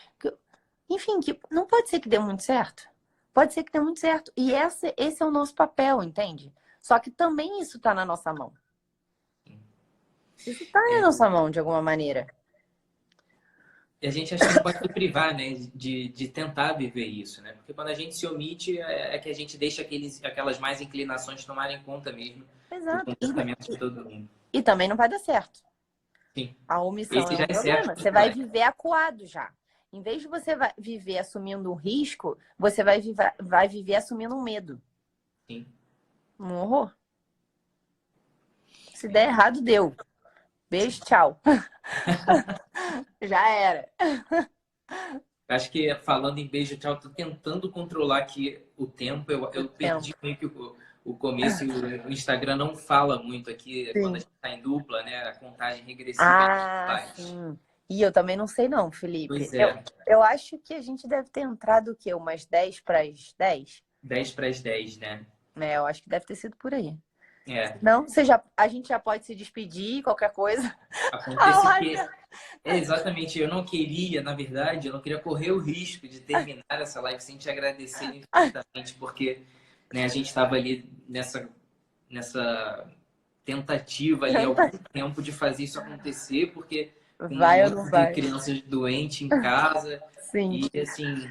Enfim, que não pode ser que dê muito certo. Pode ser que dê muito certo. E esse é o nosso papel, entende? Só que também isso tá na nossa mão. Isso tá na nossa mão, de alguma maneira. E a gente acha que não pode se privar, né, de tentar viver isso, né? Porque quando a gente se omite, é que a gente deixa aquelas mais inclinações tomarem conta mesmo do Exato. comportamento de todo mundo. E também não vai dar certo. Sim. A omissão Esse é já um é problema. certo. Você vai viver acuado já. Em vez de você viver assumindo um risco, você vai viver assumindo um medo. Sim. Um horror. Se der errado, deu. Beijo, tchau. Já era. Acho que falando em beijo, tchau, tô tentando controlar aqui o tempo. Eu perdi meio que o começo e o Instagram não fala muito aqui quando a gente está em dupla, né? A contagem regressiva. Sim. E eu também não sei não, Felipe. Pois é. Eu acho que a gente deve ter entrado o quê? Umas 10 para as 10? 10 para as 10, né? Eu acho que deve ter sido por aí. É. Não, a gente já pode se despedir, qualquer coisa. Acontece que exatamente, eu não queria, na verdade, eu não queria correr o risco de terminar essa live sem te agradecer infinitamente, porque né, a gente estava ali nessa tentativa ali há algum tempo de fazer isso acontecer, porque com vai ou não vai? crianças doentes em casa. Sim. E assim.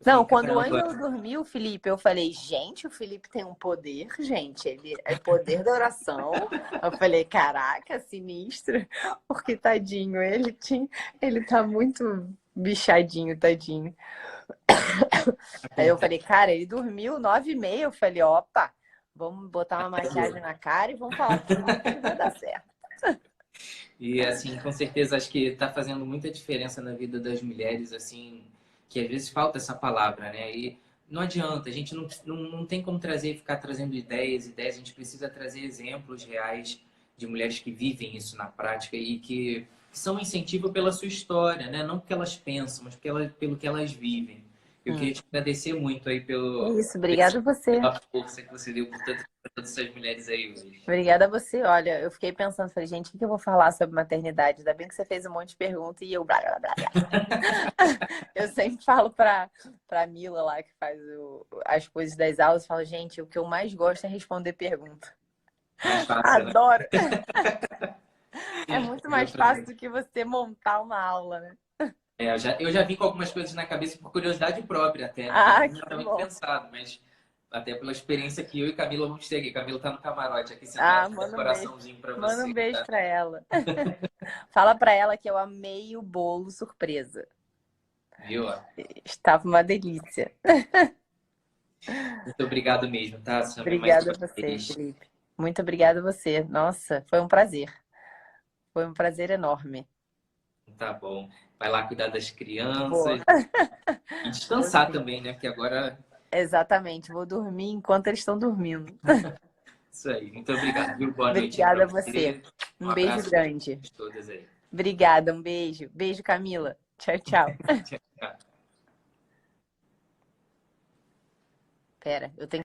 Não, quando o Ângelo dormiu, Felipe, eu falei, gente, o Felipe tem um poder, gente. Ele é poder da oração. Eu falei, caraca, sinistro. Porque, tadinho, ele tá muito bichadinho, tadinho. Aí eu falei, cara, ele dormiu 9h30. Eu falei, opa, vamos botar uma maquiagem na cara e vamos falar que vai dar certo. E, assim, com certeza, acho que está fazendo muita diferença na vida das mulheres, assim, que às vezes falta essa palavra, né? E não adianta, a gente não tem como ficar trazendo ideias, a gente precisa trazer exemplos reais de mulheres que vivem isso na prática e que são incentivo pela sua história, né? Não porque elas pensam, mas pelo que elas vivem. Eu queria te agradecer muito aí obrigada a você. pela força que você deu por todas essas mulheres aí hoje. Obrigada a você. Olha, eu fiquei pensando, falei, gente, o que eu vou falar sobre maternidade? Ainda bem que você fez um monte de perguntas e eu blá, blá, blá, blá. Eu sempre falo pra Mila lá, que faz as coisas das aulas, falo, gente, o que eu mais gosto é responder pergunta. Mais fácil, adoro! Né? É muito mais fácil do que você montar uma aula, né? Eu já vim com algumas coisas na cabeça por curiosidade própria até. Que não estava bom. pensado, mas até pela experiência que eu e Camila vamos ter aqui. Camila tá no camarote aqui, sentado, um coraçãozinho para você. Manda um beijo para ela. Fala para ela que eu amei o bolo surpresa. Viu? Estava uma delícia. Muito obrigado mesmo, tá, Sam? Obrigada a você, Felipe. Muito obrigada a você. Nossa, foi um prazer. Foi um prazer enorme. Tá bom. Vai lá cuidar das crianças. E descansar também, né? Porque agora... Exatamente. Vou dormir enquanto eles estão dormindo. Isso aí. Muito obrigado, viu? Boa noite. Obrigada a você. Um beijo grande. Todas aí. Obrigada, um beijo. Beijo, Camila. Tchau, tchau. Tchau. Pera, eu tenho